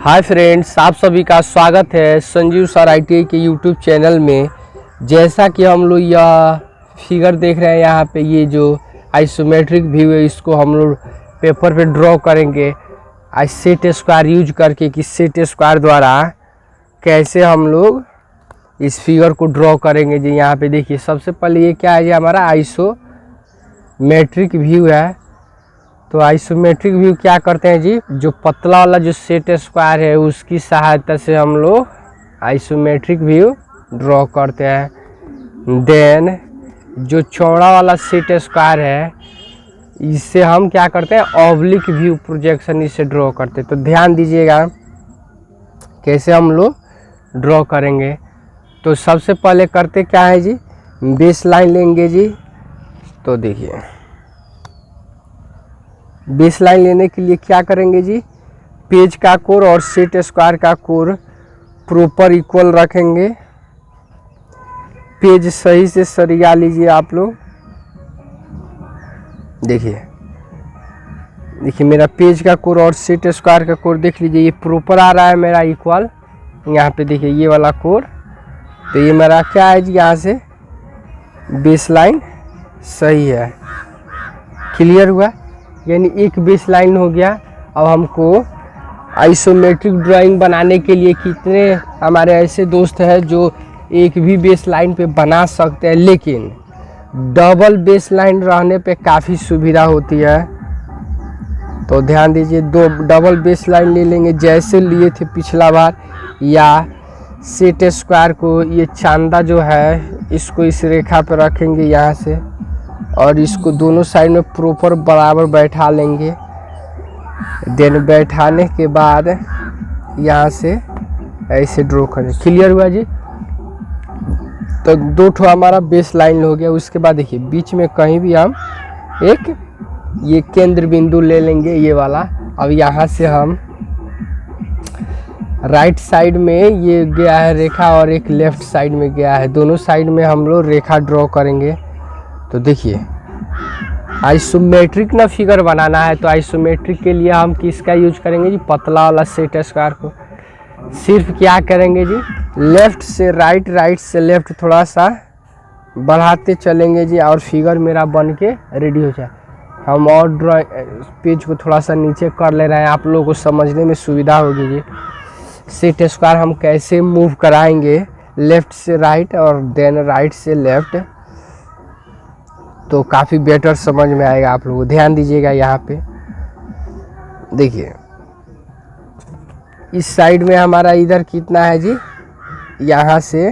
Hi friends, आप सभी का स्वागत है संजीव सर ITI के यूट्यूब चैनल में। जैसा कि हम लोग यह फिगर देख रहे हैं यहाँ पे, ये जो आइसोमेट्रिक व्यू है इसको हम लोग पेपर पे ड्रॉ करेंगे सेट स्क्वायर यूज करके कि सेट स्क्वायर द्वारा कैसे हम लोग इस फिगर को ड्रॉ करेंगे जी। यहाँ पे देखिए, सबसे पहले ये क्या है जी, हमारा आइसोमेट्रिक व्यू है। तो आइसोमेट्रिक व्यू क्या करते हैं जी, जो पतला वाला जो सेट स्क्वायर है उसकी सहायता से हम लोग आइसोमेट्रिक व्यू ड्रॉ करते हैं। देन जो चौड़ा वाला सेट स्क्वायर है इससे हम क्या करते हैं, ऑब्लिक व्यू प्रोजेक्शन इससे ड्रॉ करते हैं। तो ध्यान दीजिएगा कैसे हम लोग ड्रॉ करेंगे। तो सबसे पहले करते क्या है जी, बेस लाइन लेंगे जी। तो देखिए, बेस लाइन लेने के लिए क्या करेंगे जी, पेज का कोर और सेट स्क्वायर का कोर प्रॉपर इक्वल रखेंगे। पेज सही से सरिया लीजिए आप लोग। देखिए मेरा पेज का कोर और सेट स्क्वायर का कोर देख लीजिए, ये प्रॉपर आ रहा है मेरा इक्वल। यहाँ पे देखिए ये वाला कोर, तो ये मेरा क्या है जी, यहाँ से बेस लाइन सही है। क्लियर हुआ, यानी एक बेस लाइन हो गया। अब हमको आइसोमेट्रिक ड्राइंग बनाने के लिए कितने हमारे ऐसे दोस्त हैं जो एक भी बेस लाइन पे बना सकते हैं, लेकिन डबल बेस लाइन रहने पे काफ़ी सुविधा होती है। तो ध्यान दीजिए, दो डबल बेस लाइन ले लेंगे जैसे लिए थे पिछला बार, या सेट स्क्वायर को ये चांदा जो है इसको इस रेखा पर रखेंगे यहाँ से, और इसको दोनों साइड में प्रॉपर बराबर बैठा लेंगे। देन बैठाने के बाद यहाँ से ऐसे ड्रॉ करें। क्लियर हुआ जी। तो दो ठो हमारा बेस लाइन हो गया। उसके बाद देखिए बीच में कहीं भी हम एक ये केंद्र बिंदु ले लेंगे, ये वाला। अब यहाँ से हम राइट साइड में ये गया है रेखा और एक लेफ्ट साइड में गया है, दोनों साइड में हम लोग रेखा ड्रॉ करेंगे। तो देखिए, आइसोमेट्रिक ना फिगर बनाना है, तो आइसोमेट्रिक के लिए हम किसका यूज करेंगे जी, पतला वाला सेट स्क्वायर को। सिर्फ क्या करेंगे जी, लेफ्ट से राइट, राइट से लेफ्ट थोड़ा सा बढ़ाते चलेंगे जी, और फिगर मेरा बन के रेडी हो जाए। हम और पेज को थोड़ा सा नीचे कर ले रहे हैं, आप लोगों को समझने में सुविधा होगी जी। सेट स्क्वायर हम कैसे मूव कराएंगे, लेफ्ट से राइट और देन राइट से लेफ्ट, तो काफ़ी बेटर समझ में आएगा आप लोगों को। ध्यान दीजिएगा यहाँ पे देखिए, इस साइड में हमारा इधर कितना है जी, यहाँ से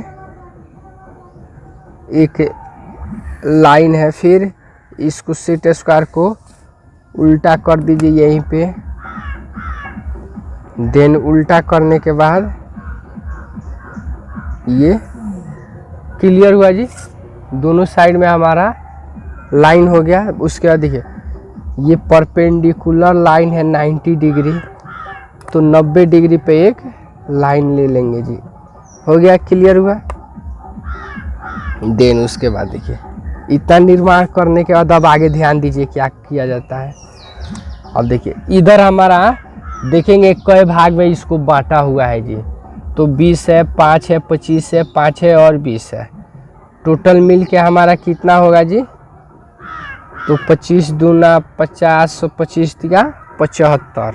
एक लाइन है, फिर इसको सेट स्क्वायर को उल्टा कर दीजिए यहीं पे। देन उल्टा करने के बाद ये क्लियर हुआ जी, दोनों साइड में हमारा लाइन हो गया। उसके बाद देखिए, ये परपेंडिकुलर लाइन है 90 डिग्री, तो 90 डिग्री पे एक लाइन ले लेंगे जी। हो गया, क्लियर हुआ। देन उसके बाद देखिए, इतना निर्माण करने के बाद अब आगे ध्यान दीजिए क्या किया जाता है। अब देखिए इधर हमारा देखेंगे कई भाग में इसको बांटा हुआ है जी। तो 20 है, 5 है, 25 है, 5 है और 20 है। टोटल मिल के हमारा कितना होगा जी, तो 25 दूना 50, 25 तिया 75।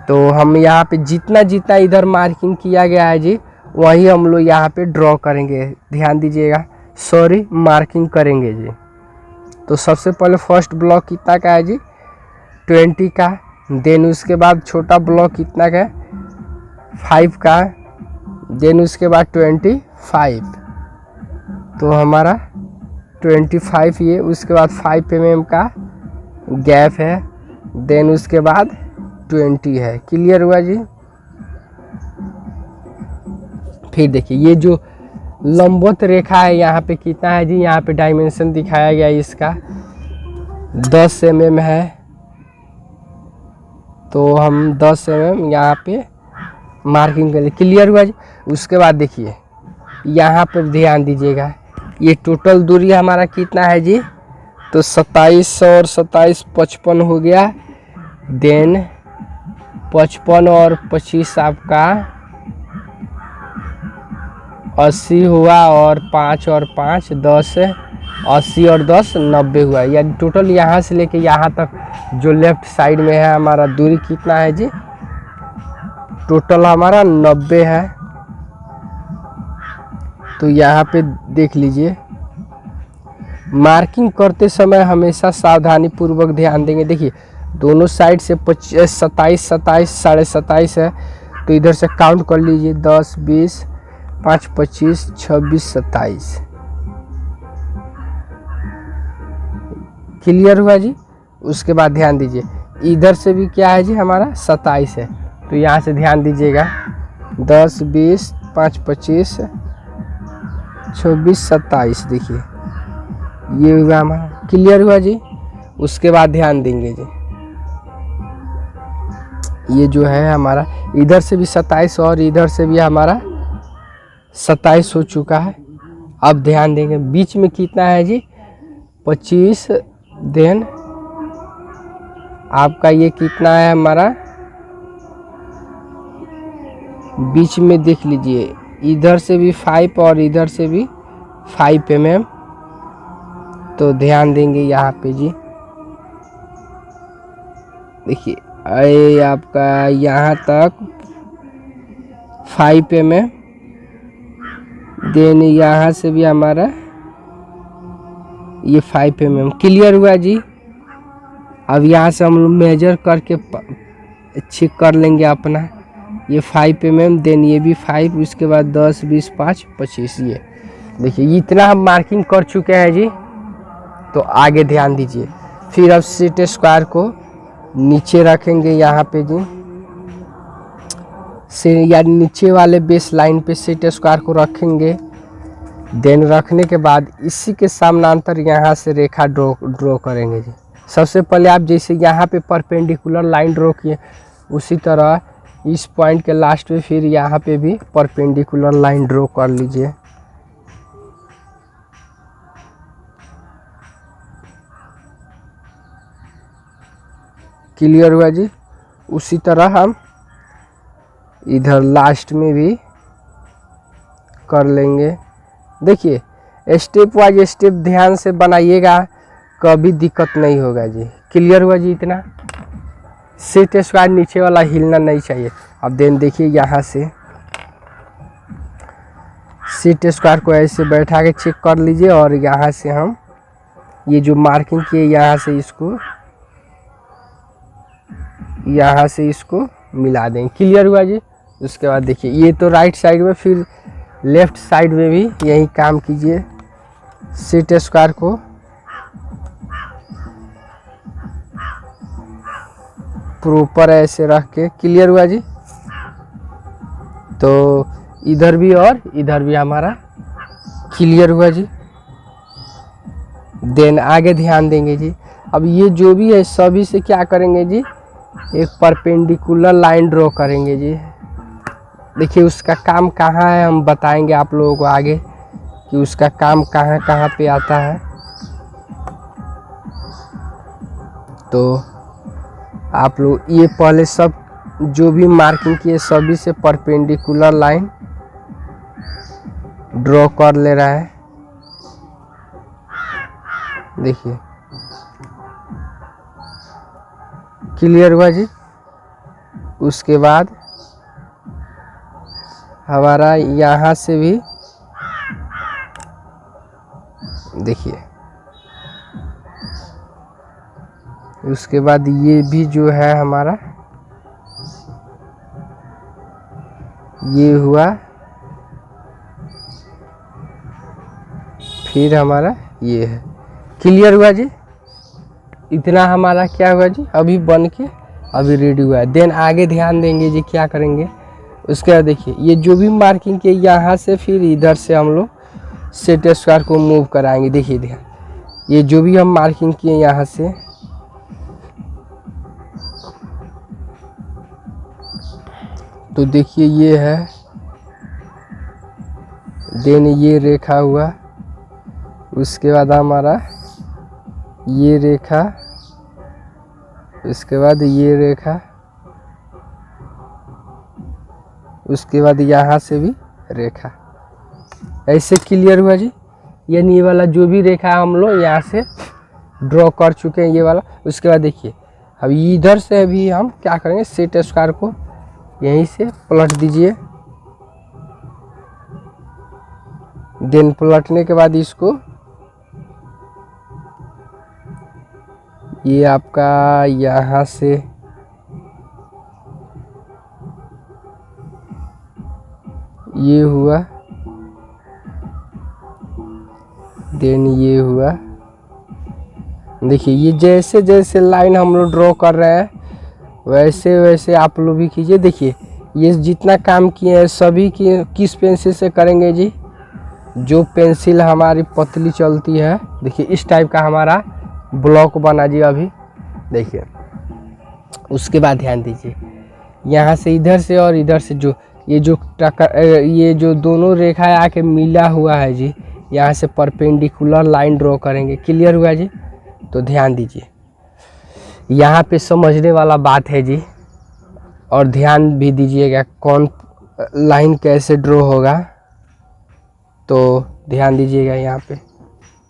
तो हम यहाँ पे जितना जितना इधर मार्किंग किया गया है जी, वही हम लोग यहाँ पे ड्रॉ करेंगे। ध्यान दीजिएगा, सॉरी मार्किंग करेंगे जी। तो सबसे पहले फर्स्ट ब्लॉक कितना का है जी, 20 का। देन उसके बाद छोटा ब्लॉक कितना का है, 5 का। देन उसके बाद 25, तो हमारा 25 ये। उसके बाद 5 mm का गैप है। देन उसके बाद 20 है। क्लियर हुआ जी। फिर देखिए ये जो लंबवत रेखा है यहाँ पे कितना है जी, यहाँ पे डायमेंशन दिखाया गया है इसका 10 mm है। तो हम 10 mm यहाँ पे मार्किंग करें। क्लियर हुआ जी। उसके बाद देखिए यहाँ पर ध्यान दीजिएगा, ये टोटल दूरी हमारा कितना है जी, तो 27 और 27 55 हो गया। देन 55 और 25 आपका 80 हुआ, और 5 और 5 10, 80 और 10 90 हुआ। यानी टोटल यहाँ से लेके यहाँ तक जो लेफ्ट साइड में है हमारा दूरी कितना है जी, टोटल हमारा 90 है। तो यहाँ पे देख लीजिए, मार्किंग करते समय हमेशा सावधानी पूर्वक ध्यान देंगे। देखिए दोनों साइड से 27 27 साढ़े 27 है, तो इधर से काउंट कर लीजिए 10 20 5 25 26 27। क्लियर हुआ जी। उसके बाद ध्यान दीजिए इधर से भी क्या है जी, हमारा 27 है, तो यहाँ से ध्यान दीजिएगा 10 20 5 25 26 27। देखिए ये हुआ हमारा। क्लियर हुआ जी। उसके बाद ध्यान देंगे जी, ये जो है हमारा इधर से भी 27 और इधर से भी हमारा 27 हो चुका है। अब ध्यान देंगे बीच में कितना है जी, 25। देन आपका ये कितना है हमारा, बीच में देख लीजिए इधर से भी 5 और इधर से भी 5 mm। तो ध्यान देंगे यहाँ पे जी, देखिए अरे आपका यहाँ तक 5 mm। देन यहाँ से भी हमारा ये 5 mm। क्लियर हुआ जी। अब यहाँ से हम लोग मेजर करके चेक कर लेंगे अपना, ये 5 mm, देन ये भी 5, उसके बाद 10 20 5 25। ये देखिए इतना हम मार्किंग कर चुके हैं जी। तो आगे ध्यान दीजिए, फिर अब सेट स्क्वायर को नीचे रखेंगे यहाँ पे जी, से या नीचे वाले बेस लाइन पे सेट स्क्वायर को रखेंगे। देन रखने के बाद इसी के समानांतर यहाँ से रेखा ड्रॉ करेंगे जी। सबसे पहले आप जैसे यहाँ पे परपेंडिकुलर लाइन ड्रॉ किए, उसी तरह इस पॉइंट के लास्ट पे फिर यहाँ पे भी परपेंडिकुलर लाइन ड्रॉ कर लीजिए। क्लियर हुआ जी। उसी तरह हम इधर लास्ट में भी कर लेंगे। देखिए स्टेप वाइज स्टेप ध्यान से बनाइएगा, कभी दिक्कत नहीं होगा जी। क्लियर हुआ जी। इतना सेट स्क्वायर नीचे वाला हिलना नहीं चाहिए। अब देन देखिए यहाँ से सेट स्क्वायर को ऐसे बैठा के चेक कर लीजिए, और यहाँ से हम ये जो मार्किंग किए यहाँ से इसको मिला देंगे। क्लियर हुआ जी। उसके बाद देखिए ये तो राइट साइड में, फिर लेफ्ट साइड में भी यही काम कीजिए। सेट स्क्वायर को प्रॉपर ऐसे रख के। क्लियर हुआ जी। तो इधर भी और इधर भी हमारा क्लियर हुआ जी। देन आगे ध्यान देंगे जी, अब ये जो भी है सभी से क्या करेंगे जी, एक परपेंडिकुलर लाइन ड्रॉ करेंगे जी। देखिए उसका काम कहाँ है हम बताएंगे आप लोगों को आगे, कि उसका काम कहाँ कहाँ पे आता है। तो आप लोग ये पहले सब जो भी मार्किंग किए सभी से परपेंडिकुलर लाइन ड्रॉ कर ले रहा है। देखिए क्लियर हुआ जी। उसके बाद हमारा यहाँ से भी देखिए, उसके बाद ये भी जो है हमारा ये हुआ, फिर हमारा ये है। क्लियर हुआ जी। इतना हमारा क्या हुआ जी, अभी बन के अभी रेडी हुआ है। देन आगे ध्यान देंगे जी क्या करेंगे। उसके बाद देखिए ये जो भी मार्किंग के यहाँ से फिर इधर से हम लोग सेट स्क्वायर को मूव कराएंगे। देखिए ध्यान, ये जो भी हम मार्किंग किए यहाँ से, तो देखिए ये है, देन ये रेखा हुआ, उसके बाद हमारा ये रेखा, उसके बाद ये रेखा, उसके बाद यहाँ से भी रेखा, ऐसे क्लियर हुआ जी। यानी ये वाला जो भी रेखा हम लोग यहाँ से ड्रॉ कर चुके हैं ये वाला। उसके बाद देखिए अब इधर से भी हम क्या करेंगे, सेट स्क्वायर को यहीं से पलट दीजिए। देन पलटने के बाद इसको ये आपका यहाँ से ये हुआ, देन ये हुआ। देखिए ये जैसे जैसे लाइन हम लोग ड्रॉ कर रहे हैं वैसे वैसे आप लोग भी कीजिए। देखिए ये जितना काम किए हैं सभी की किस पेंसिल से करेंगे जी, जो पेंसिल हमारी पतली चलती है। देखिए इस टाइप का हमारा ब्लॉक बना जी अभी। देखिए उसके बाद ध्यान दीजिए यहाँ से इधर से और इधर से जो ये जो दोनों रेखाएं आके मिला हुआ है जी, यहाँ से परपेंडिकुलर लाइन ड्रॉ करेंगे। क्लियर हुआ जी। तो ध्यान दीजिए यहाँ पे समझने वाला बात है जी, और ध्यान भी दीजिएगा कौन लाइन कैसे ड्रॉ होगा। तो ध्यान दीजिएगा यहाँ पे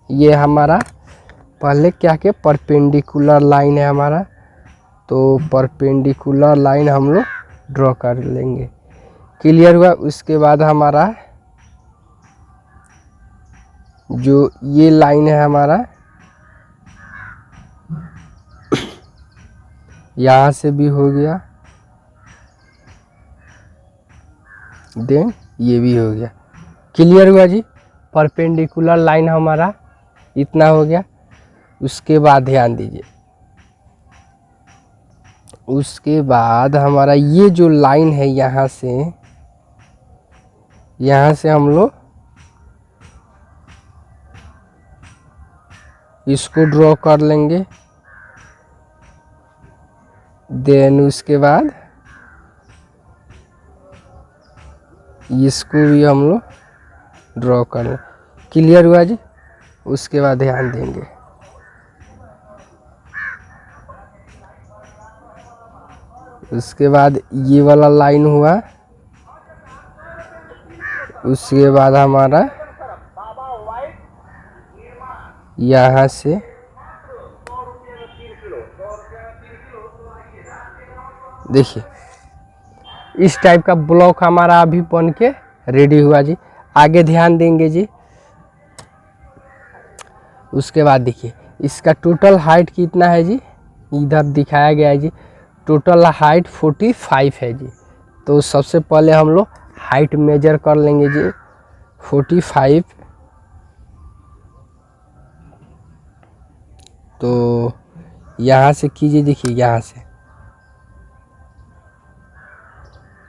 ये हमारा पहले क्या के परपेंडिकुलर लाइन है हमारा, तो परपेंडिकुलर लाइन हम लोग ड्रॉ कर लेंगे। क्लियर हुआ। उसके बाद हमारा जो ये लाइन है हमारा यहाँ से भी हो गया, देन ये भी हो गया। क्लियर हुआ जी। परपेंडिकुलर लाइन हमारा इतना हो गया। उसके बाद ध्यान दीजिए उसके बाद हमारा ये जो लाइन है यहाँ से हम लोग इसको ड्रॉ कर लेंगे। देन उसके बाद इसको भी हम लोग ड्रॉ कर लें। क्लियर हुआ जी। उसके बाद ध्यान देंगे उसके बाद ये वाला लाइन हुआ। उसके बाद हमारा यहाँ से देखिए इस टाइप का ब्लॉक हमारा अभी बन के रेडी हुआ जी। आगे ध्यान देंगे जी। उसके बाद देखिए इसका टोटल हाइट कितना है जी, इधर दिखाया गया है जी। टोटल हाइट 45 है जी। तो सबसे पहले हम लोग हाइट मेजर कर लेंगे जी 45। तो यहाँ से कीजिए। देखिए यहाँ से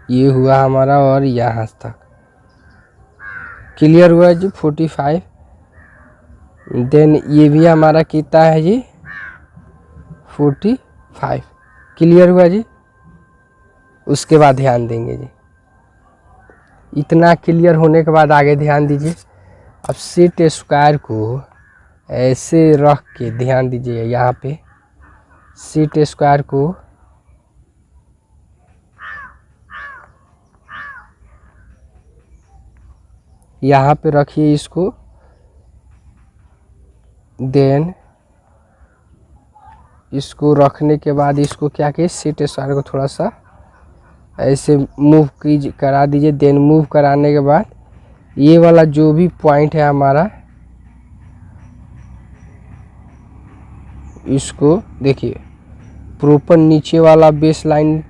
ये हुआ हमारा और यहाँ तक। क्लियर हुआ जी 45। देन ये भी हमारा कितना है जी 45। क्लियर हुआ जी। उसके बाद ध्यान देंगे जी। इतना क्लियर होने के बाद आगे ध्यान दीजिए। अब सेट स्क्वायर को ऐसे रख के ध्यान दीजिए यहाँ पे सेट स्क्वायर को यहाँ पे रखिए इसको। देन इसको रखने के बाद इसको क्या किए, सेट स्क्वायर को थोड़ा सा ऐसे मूव करा दीजिए। देन मूव कराने के बाद ये वाला जो भी पॉइंट है हमारा इसको देखिए प्रॉपर नीचे वाला बेस लाइन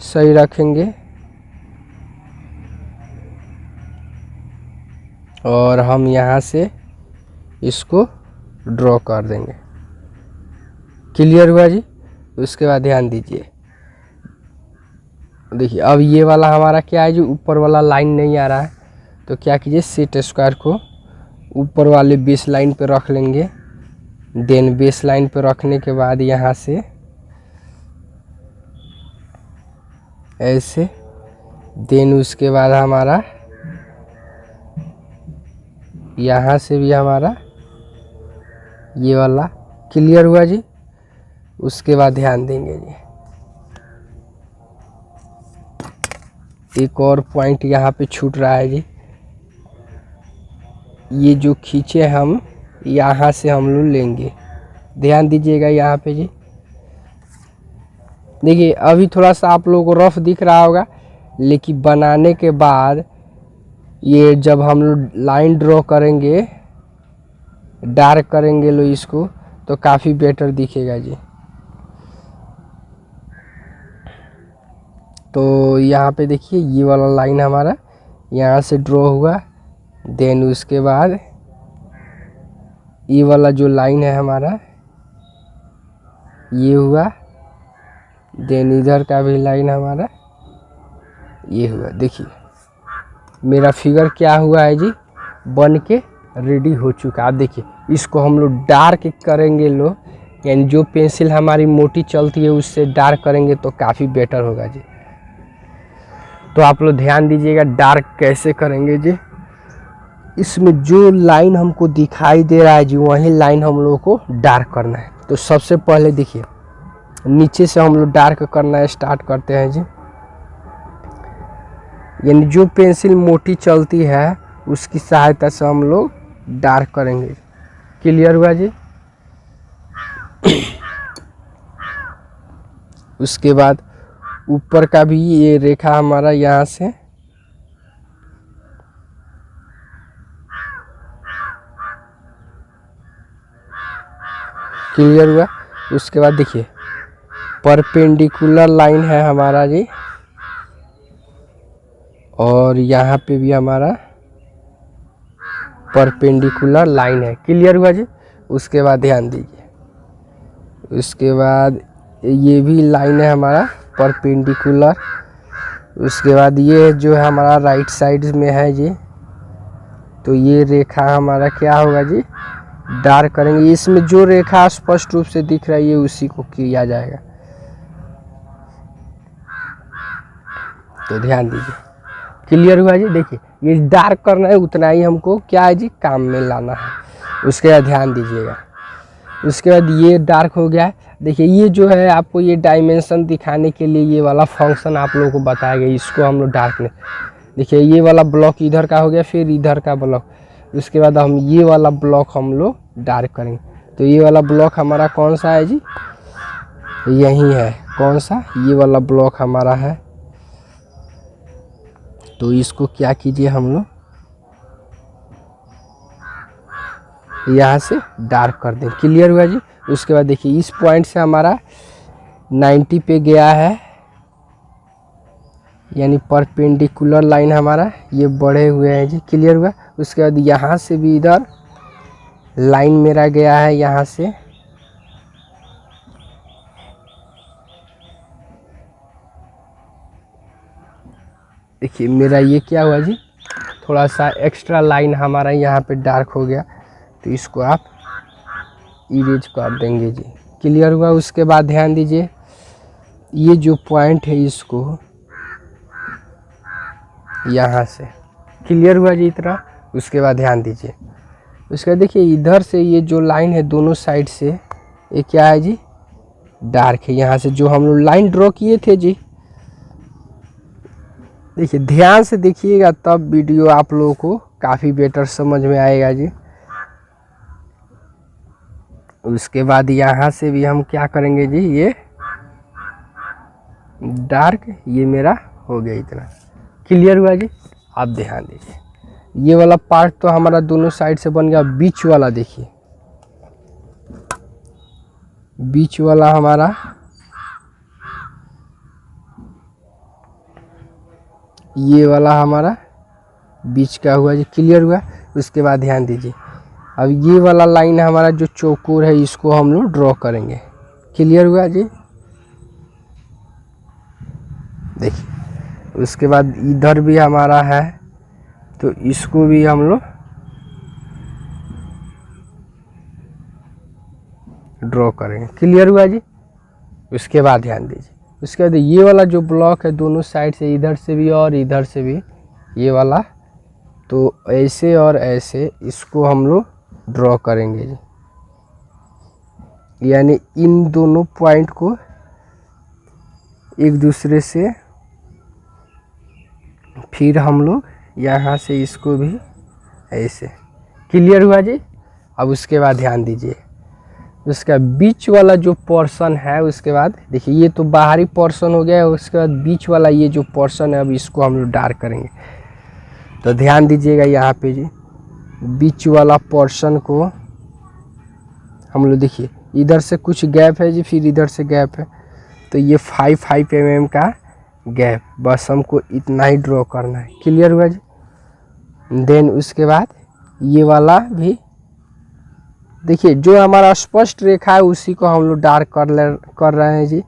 सही रखेंगे और हम यहाँ से इसको ड्रॉ कर देंगे। क्लियर हुआ जी। उसके बाद ध्यान दीजिए देखिए अब ये वाला हमारा क्या है जो ऊपर वाला लाइन नहीं आ रहा है, तो क्या कीजिए सेट स्क्वायर को ऊपर वाले बेस लाइन पे रख लेंगे। देन बेस लाइन पे रखने के बाद यहाँ से ऐसे। देन उसके बाद हमारा यहाँ से भी हमारा ये वाला। क्लियर हुआ जी। उसके बाद ध्यान देंगे जी एक और पॉइंट यहाँ पे छूट रहा है जी। ये जो खींचे हम यहाँ से हम लोग लेंगे, ध्यान दीजिएगा यहाँ पे जी। देखिए अभी थोड़ा सा आप लोगों को रफ दिख रहा होगा, लेकिन बनाने के बाद ये जब हम लोग लाइन ड्रॉ करेंगे, डार्क करेंगे लो इसको, तो काफ़ी बेटर दिखेगा जी। तो यहाँ पे देखिए ये वाला लाइन हमारा यहाँ से ड्रॉ हुआ, देन उसके बाद ये वाला जो लाइन है हमारा ये हुआ, देन इधर का भी लाइन हमारा ये हुआ। देखिए मेरा फिगर क्या हुआ है जी, बन के रेडी हो चुका। आप देखिए इसको हम लोग डार्क करेंगे लो, यानी जो पेंसिल हमारी मोटी चलती है उससे डार्क करेंगे तो काफ़ी बेटर होगा जी। तो आप लोग ध्यान दीजिएगा डार्क कैसे करेंगे जी। इसमें जो लाइन हमको दिखाई दे रहा है जी, वही लाइन हम लोगों को डार्क करना है। तो सबसे पहले देखिए नीचे से हम लोग डार्क करना स्टार्ट करते हैं जी। यानी जो पेंसिल मोटी चलती है उसकी सहायता से हम लोग डार्क करेंगे। क्लियर हुआ जी। उसके बाद ऊपर का भी ये रेखा हमारा यहाँ से क्लियर हुआ। उसके बाद देखिए परपेंडिकुलर लाइन है हमारा जी, और यहाँ पे भी हमारा परपेंडिकुलर लाइन है। क्लियर हुआ जी। उसके बाद ध्यान दीजिए, उसके बाद ये भी लाइन है हमारा परपेंडिकुलर। उसके बाद ये जो है हमारा राइट साइड में है जी, तो ये रेखा हमारा क्या होगा जी, डार्क करेंगे। इसमें जो रेखा स्पष्ट रूप से दिख रही है उसी को किया जाएगा। तो ध्यान दीजिए। क्लियर हुआ जी। देखिए ये डार्क करना है, उतना ही हमको क्या है जी काम में लाना है। उसके बाद ध्यान दीजिएगा। उसके बाद ये डार्क हो गया है। देखिए ये जो है आपको ये डायमेंशन दिखाने के लिए ये वाला फंक्शन आप लोगों को बताया गया, इसको हम लोग डार्क में। देखिए ये वाला ब्लॉक इधर का हो गया, फिर इधर का ब्लॉक, उसके बाद हम ये वाला ब्लॉक हम लोग डार्क करेंगे। तो ये वाला ब्लॉक हमारा कौन सा है जी, यही है। कौन सा, ये वाला ब्लॉक हमारा है। तो इसको क्या कीजिए हम लोग यहाँ से डार्क कर दें। क्लियर हुआ जी। उसके बाद देखिए इस पॉइंट से हमारा 90 पे गया है, यानी परपेंडिकुलर लाइन हमारा ये बढ़े हुए हैं जी। क्लियर हुआ। उसके बाद यहाँ से भी इधर लाइन मेरा गया है यहाँ से, देखिए मेरा ये क्या हुआ जी, थोड़ा सा एक्स्ट्रा लाइन हमारा यहाँ पे डार्क हो गया, तो इसको आप इरेज कर देंगे जी। क्लियर हुआ। उसके बाद ध्यान दीजिए ये जो पॉइंट है इसको यहाँ से, क्लियर हुआ जी इतना। उसके बाद ध्यान दीजिए, उसके बाद देखिए इधर से ये जो लाइन है दोनों साइड से ये क्या है जी, डार्क है। यहाँ से जो हम लोग लाइन ड्रॉ किए थे जी, देखिए ध्यान से देखिएगा तब वीडियो आप लोगों को काफ़ी बेटर समझ में आएगा जी। उसके बाद यहाँ से भी हम क्या करेंगे जी, ये डार्क, ये मेरा हो गया इतना। क्लियर हुआ जी। आप ध्यान दीजिए ये वाला पार्ट तो हमारा दोनों साइड से बन गया। बीच वाला देखिए, बीच वाला हमारा ये वाला हमारा बीच का हुआ जी। क्लियर हुआ। उसके बाद ध्यान दीजिए अब ये वाला लाइन हमारा जो चौकोर है इसको हम लोग ड्रॉ करेंगे। क्लियर हुआ जी। देखिए उसके बाद इधर भी हमारा है, तो इसको भी हम लोग ड्रॉ करेंगे। क्लियर हुआ जी। उसके बाद ध्यान दीजिए, उसके बाद ये वाला जो ब्लॉक है दोनों साइड से, इधर से भी और इधर से भी ये वाला, तो ऐसे और ऐसे इसको हम लोग ड्रॉ करेंगे जी। यानी इन दोनों पॉइंट को एक दूसरे से फिर हम लोग यहाँ से इसको भी ऐसे, क्लियर हुआ जी। अब उसके बाद ध्यान दीजिए उसका बीच वाला जो पोर्शन है, उसके बाद देखिए ये तो बाहरी पोर्शन हो गया, उसके बाद बीच वाला ये जो पोर्शन है अब इसको हम लोग डार्क करेंगे। तो ध्यान दीजिएगा यहाँ पे जी, बीच वाला पोर्शन को हम लोग देखिए इधर से कुछ गैप है जी, फिर इधर से गैप है, तो ये 5 mm का गैप, बस हमको इतना ही ड्रॉ करना है। क्लियर हुआ जी। देन उसके बाद ये वाला भी देखिए जो हमारा स्पष्ट रेखा है उसी को हम लोग डार्क कर रहे हैं जी।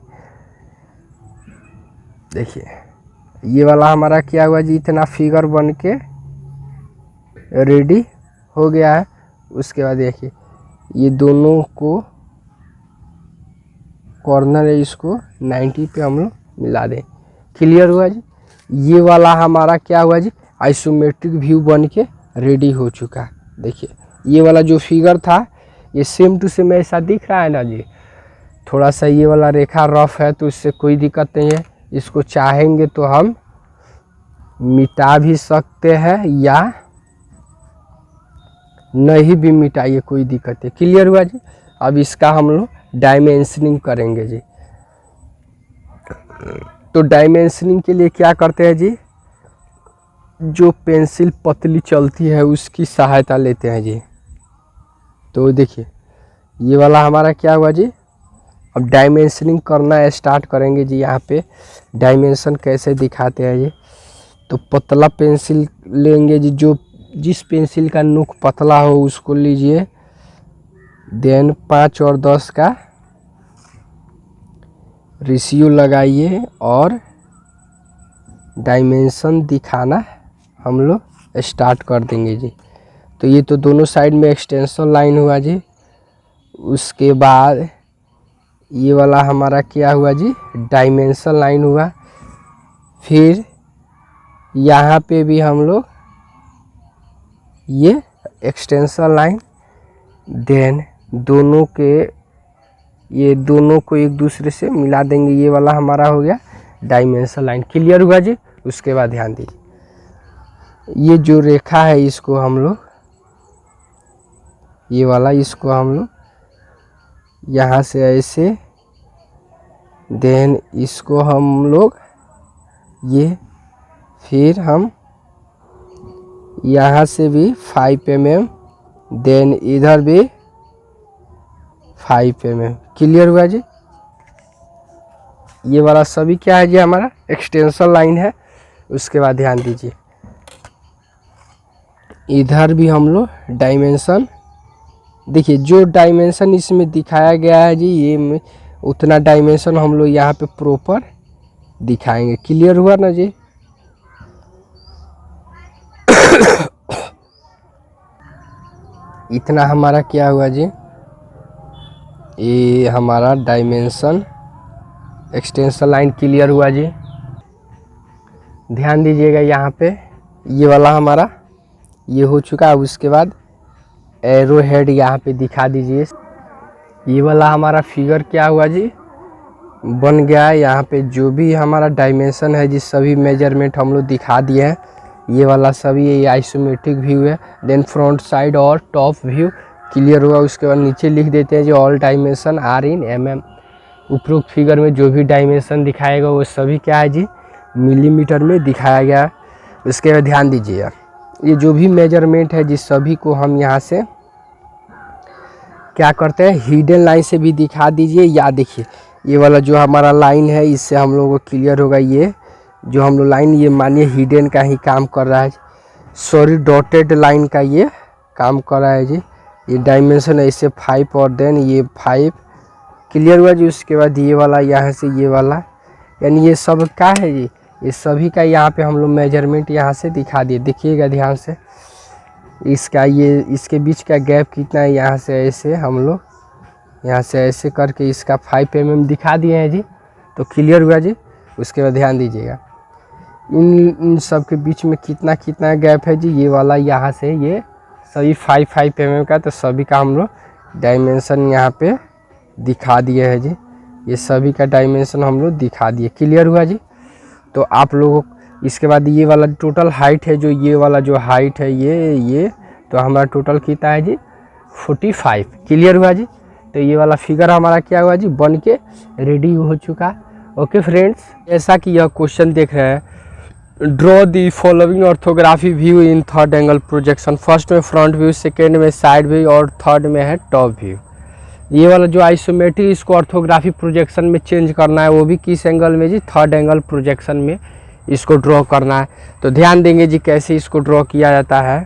देखिए ये वाला हमारा क्या हुआ जी, इतना फिगर बन के रेडी हो गया है। उसके बाद देखिए ये दोनों को कॉर्नर है, इसको 90 पे हम लोग मिला दें। क्लियर हुआ जी। ये वाला हमारा क्या हुआ जी, आइसोमेट्रिक व्यू बन के रेडी हो चुका है। देखिए ये वाला जो फिगर था ये सेम टू सेम ऐसा दिख रहा है ना जी। थोड़ा सा ये वाला रेखा रफ है तो इससे कोई दिक्कत नहीं है, इसको चाहेंगे तो हम मिटा भी सकते हैं या नहीं भी मिटाइए, कोई दिक्कत है। क्लियर हुआ जी। अब इसका हम लोग डायमेंशनिंग करेंगे जी। तो डायमेंशनिंग के लिए क्या करते हैं जी, जो पेंसिल पतली चलती है उसकी सहायता लेते हैं जी। तो देखिए ये वाला हमारा क्या हुआ जी, अब डायमेंशनिंग करना स्टार्ट करेंगे जी। यहाँ पे डायमेंशन कैसे दिखाते हैं जी, तो पतला पेंसिल लेंगे जी, जो जिस पेंसिल का नोक पतला हो उसको लीजिए। देन 5 और 10 का रेशियो लगाइए और डायमेंशन दिखाना हम लोग स्टार्ट कर देंगे जी। तो ये तो दोनों साइड में एक्सटेंशन लाइन हुआ जी। उसके बाद ये वाला हमारा क्या हुआ जी, डायमेंशन लाइन हुआ। फिर यहाँ पे भी हम लोग ये एक्सटेंशन लाइन, देन दोनों को एक दूसरे से मिला देंगे। ये वाला हमारा हो गया डायमेंशन लाइन। क्लियर हुआ जी। उसके बाद ध्यान दीजिए ये जो रेखा है इसको हम लोग, ये वाला इसको हम लोग यहाँ से ऐसे, देन इसको हम लोग ये, फिर हम यहाँ से भी 5 mm, देन इधर भी 5 mm। क्लियर हुआ जी। ये वाला सभी क्या है जी, हमारा एक्सटेंशन लाइन है। उसके बाद ध्यान दीजिए इधर भी हम लोग डायमेंशन, देखिए जो डायमेंशन इसमें दिखाया गया है जी, ये उतना डायमेंशन हम लोग यहाँ पे प्रॉपर दिखाएंगे। क्लियर हुआ ना जी। इतना हमारा क्या हुआ जी, ये हमारा डायमेंशन एक्सटेंशन लाइन क्लियर हुआ जी। ध्यान दीजिएगा यहाँ पे ये वाला हमारा ये हो चुका है। उसके बाद एरो हेड यहाँ पे दिखा दीजिए। ये वाला हमारा फिगर क्या हुआ जी, बन गया है। यहाँ पे जो भी हमारा डायमेंशन है जी, सभी मेजरमेंट हम लोग दिखा दिए हैं। ये वाला सभी ये आइसोमेट्रिक व्यू है। देन फ्रंट साइड और टॉप व्यू क्लियर हुआ। उसके बाद नीचे लिख देते हैं जी all dimension are in mm। उपरोक्त फिगर में जो भी डायमेंशन दिखाएगा वो सभी क्या है जी, मिलीमीटर में दिखाया गया है। उसके बाद ध्यान दीजिए ये जो भी मेजरमेंट है जी, सभी को हम यहाँ से क्या करते हैं, हिडन लाइन से भी दिखा दीजिए। या देखिए ये वाला जो हमारा लाइन है इससे हम लोगों को क्लियर होगा, ये जो हम लोग लाइन ये मानिए हिडन का ही काम कर रहा है, सॉरी डॉटेड लाइन का ये काम कर रहा है जी। ये डायमेंशन है इससे 5 और देन ये 5। क्लियर हुआ जी। उसके बाद ये वाला यहाँ से ये वाला, यानी ये सब क्या है जी, ये सभी का यहाँ पे हम लोग मेजरमेंट यहाँ से दिखा दिए। देखिएगा ध्यान से इसका, ये इसके बीच का गैप कितना है, यहाँ से ऐसे हम लोग यहाँ से ऐसे करके इसका 5 mm दिखा दिए हैं जी। तो क्लियर हुआ जी। उसके बाद ध्यान दीजिएगा इन सब के बीच में कितना कितना गैप है जी। ये वाला यहाँ से ये सभी 5 mm का, तो सभी का हम लोग डायमेंशन यहाँ पे दिखा दिए हैं जी। ये सभी का डायमेंशन हम लोग दिखा दिए। क्लियर हुआ जी। तो आप लोगों इसके बाद ये वाला टोटल हाइट है, जो ये वाला जो हाइट है ये तो हमारा टोटल कितना है जी 45। क्लियर हुआ जी। तो ये वाला फिगर हमारा क्या हुआ जी बन के रेडी हो चुका। ओके फ्रेंड्स, जैसा कि यह क्वेश्चन देख रहे हैं, draw the following orthography view in third angle projection. First में फ्रंट व्यू, सेकेंड में साइड व्यू और थर्ड में है टॉप व्यू। ये वाला जो आइसोमेट्री इसको ऑर्थोग्राफी प्रोजेक्शन में चेंज करना है, वो भी किस एंगल में जी थर्ड एंगल प्रोजेक्शन में इसको ड्रॉ करना है। तो ध्यान देंगे जी कैसे इसको ड्रॉ किया जाता है।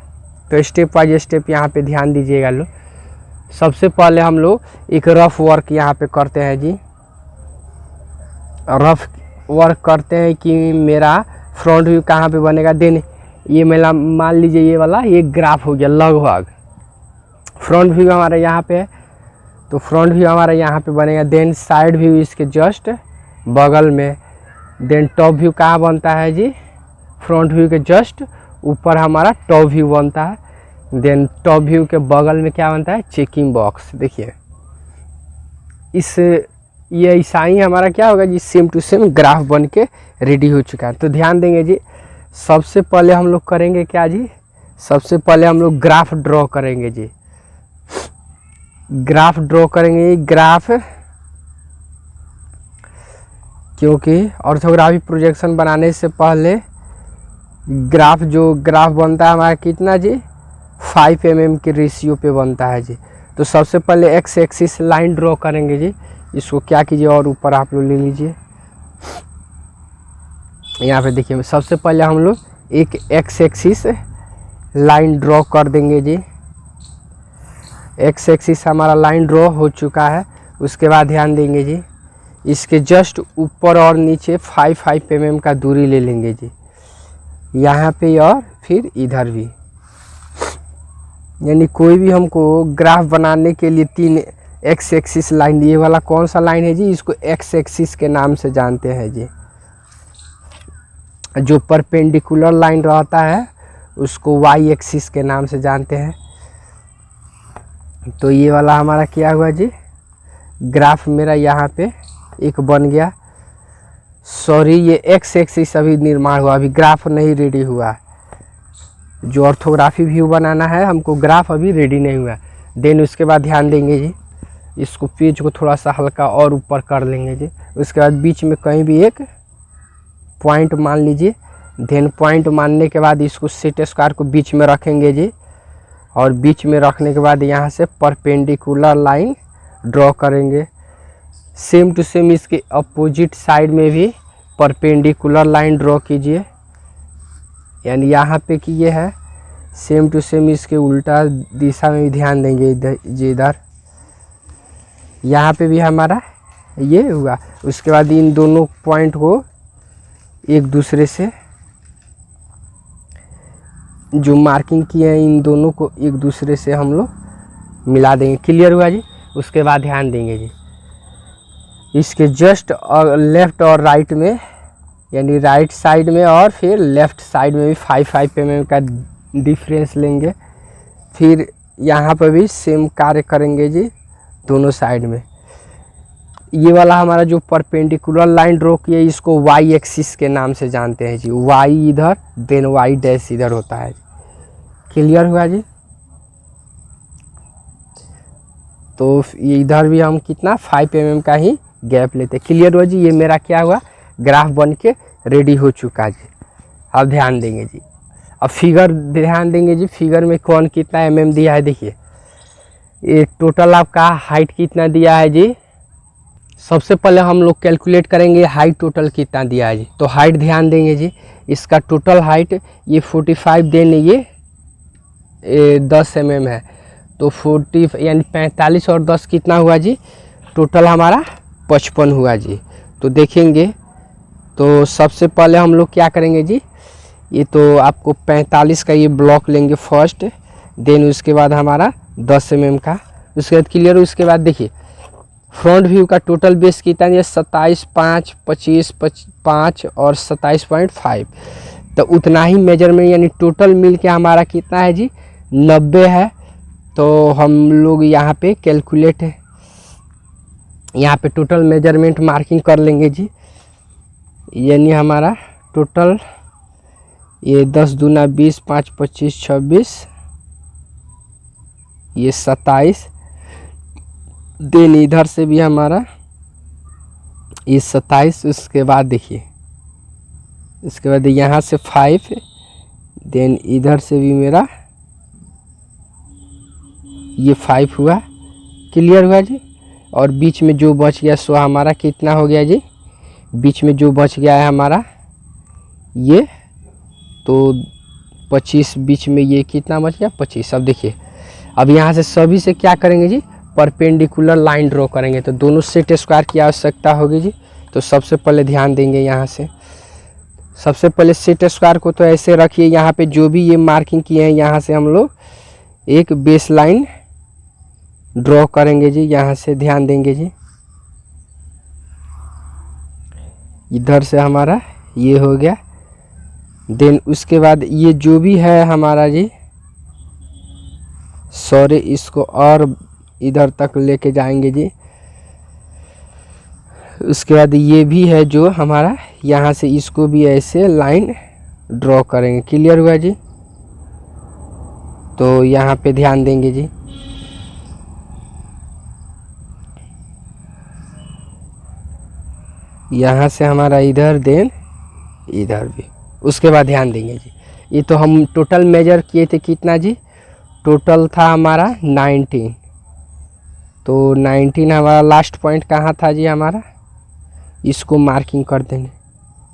तो स्टेप बाय स्टेप यहाँ पे ध्यान दीजिएगा लोग। सबसे पहले हम लोग एक रफ वर्क यहाँ पे करते हैं जी। रफ वर्क करते हैं कि मेरा फ्रंट व्यू कहाँ पे बनेगा। देन ये मेरा मान लीजिए ये वाला ये ग्राफ हो गया लगभग। फ्रंट व्यू हमारा यहाँ पे है, तो फ्रंट व्यू हमारा यहाँ पे बनेगा। देन साइड व्यू इसके जस्ट बगल में। देन टॉप व्यू कहाँ बनता है जी फ्रंट व्यू के जस्ट ऊपर हमारा टॉप व्यू बनता है। देन टॉप व्यू के बगल में क्या बनता है चेकिंग बॉक्स। देखिए इस ये ऐसा ही हमारा क्या होगा जी सेम टू सेम ग्राफ बन के रेडी हो चुका है। तो ध्यान देंगे जी, सबसे पहले हम लोग करेंगे क्या जी, सबसे पहले हम लोग ग्राफ ड्रॉ करेंगे जी। ग्राफ ड्रॉ करेंगे, ग्राफ क्योंकि ऑर्थोग्राफी प्रोजेक्शन बनाने से पहले ग्राफ बनता है हमारा कितना जी 5 mm के रेशियो पे बनता है जी। तो सबसे पहले एक्स एक्सिस लाइन ड्रॉ करेंगे जी। इसको क्या कीजिए और ऊपर आप लोग ले लीजिए। यहाँ पे देखिए सबसे पहले हम लोग एक एक्स एक्सिस लाइन ड्रॉ कर देंगे जी। एक्स एक्सिस हमारा लाइन ड्रॉ हो चुका है। उसके बाद ध्यान देंगे जी, इसके जस्ट ऊपर और नीचे 5 mm का दूरी ले लेंगे जी, यहाँ पे और फिर इधर भी। यानी कोई भी हमको ग्राफ बनाने के लिए 3 एक्स एक्सिस लाइन, ये वाला कौन सा लाइन है जी, इसको एक्स एक्सिस के नाम से जानते हैं जी। जो परपेंडिकुलर लाइन रहता है उसको वाई एक्सिस के नाम से जानते हैं। तो ये वाला हमारा क्या हुआ जी, ग्राफ मेरा यहाँ पे एक बन गया। सॉरी, ये एक्स एक्सिस अभी निर्माण हुआ, अभी ग्राफ नहीं रेडी हुआ। जो ऑर्थोग्राफी व्यू बनाना है हमको, ग्राफ अभी रेडी नहीं हुआ। देन उसके बाद ध्यान देंगे जी, इसको पेज को थोड़ा सा हल्का और ऊपर कर लेंगे जी। उसके बाद बीच में कहीं भी एक पॉइंट मान लीजिए। देन पॉइंट मानने के बाद इसको सेट स्क्वायर को बीच में रखेंगे जी, और बीच में रखने के बाद यहाँ से परपेंडिकुलर लाइन ड्रॉ करेंगे। सेम टू सेम इसके अपोजिट साइड में भी परपेंडिकुलर लाइन ड्रॉ कीजिए। यानी यहाँ पे किए है, सेम टू सेम इसके उल्टा दिशा में भी ध्यान देंगे इधर यहाँ पे भी हमारा ये हुआ। उसके बाद इन दोनों पॉइंट को एक दूसरे से जो मार्किंग किए हैं, इन दोनों को एक दूसरे से हम लोग मिला देंगे। क्लियर हुआ जी। उसके बाद ध्यान देंगे जी, इसके जस्ट और लेफ्ट और राइट में, यानी राइट साइड में और फिर लेफ्ट साइड में भी 5 mm का डिफरेंस लेंगे। फिर यहाँ पर भी सेम कार्य करेंगे जी दोनों साइड में। ये वाला हमारा जो परपेंडिकुलर लाइन ड्रॉ किया है, इसको वाई एक्सिस के नाम से जानते हैं जी। वाई इधर, देन वाई डैश इधर होता है। क्लियर हुआ जी। तो इधर भी हम कितना 5 mm का ही गैप लेते हैं। क्लियर हुआ जी। ये मेरा क्या हुआ, ग्राफ बन के रेडी हो चुका जी। अब ध्यान देंगे जी, अब फिगर ध्यान देंगे जी। फिगर में कौन कितना mm दिया है, देखिए ये टोटल आपका हाइट कितना दिया है जी। सबसे पहले हम लोग कैलकुलेट करेंगे हाइट टोटल कितना दिया है जी। तो हाइट ध्यान देंगे जी, इसका टोटल हाइट ये 45, देन ये 10 mm है। तो 40 यानी 45 और 10 कितना हुआ जी, टोटल हमारा 55 हुआ जी। तो देखेंगे, तो सबसे पहले हम लोग क्या करेंगे जी, ये तो आपको 45 का ये ब्लॉक लेंगे फर्स्ट, देन उसके बाद हमारा 10 mm का। उसके बाद क्लियर। उसके बाद देखिए फ्रंट व्यू का टोटल बेस कितना है 27, 5, 25, 5 और 27.5। तो उतना ही मेजरमेंट, यानी टोटल मिल के हमारा कितना है जी 90 है। तो हम लोग यहाँ पे कैलकुलेट है, यहाँ पे टोटल मेजरमेंट मार्किंग कर लेंगे जी। यानी हमारा टोटल ये 10 दूना 20, 5 25 26, ये 27। देन इधर से भी हमारा ये 27। उसके बाद देखिए, इसके बाद यहाँ से 5, देन इधर से भी मेरा ये 5 हुआ। क्लियर हुआ जी। और बीच में जो बच गया सो हमारा कितना हो गया जी, बीच में जो बच गया है हमारा ये तो 25, बीच में ये कितना बच गया 25। अब देखिए, अब यहाँ से सभी से क्या करेंगे जी, परपेंडिकुलर लाइन ड्रॉ करेंगे। तो दोनों सेट स्क्वायर की आवश्यकता होगी जी। तो सबसे पहले ध्यान देंगे यहाँ से, सबसे पहले सेट स्क्वायर को तो ऐसे रखिए, यहाँ पे जो भी ये मार्किंग किए हैं यहाँ से हम लोग एक बेस लाइन ड्रॉ करेंगे जी। यहाँ से ध्यान देंगे जी, इधर से हमारा ये हो गया। देन उसके बाद ये जो भी है हमारा जी, सॉरी इसको और इधर तक लेके जाएंगे जी। उसके बाद ये भी है जो हमारा, यहाँ से इसको भी ऐसे लाइन ड्रॉ करेंगे। क्लियर हुआ जी। तो यहाँ पे ध्यान देंगे जी, यहाँ से हमारा इधर, देन इधर भी। उसके बाद ध्यान देंगे जी, ये तो हम टोटल मेजर किए थे कितना जी, टोटल था हमारा 19। तो 19 हमारा लास्ट पॉइंट कहाँ था जी हमारा, इसको मार्किंग कर देंगे।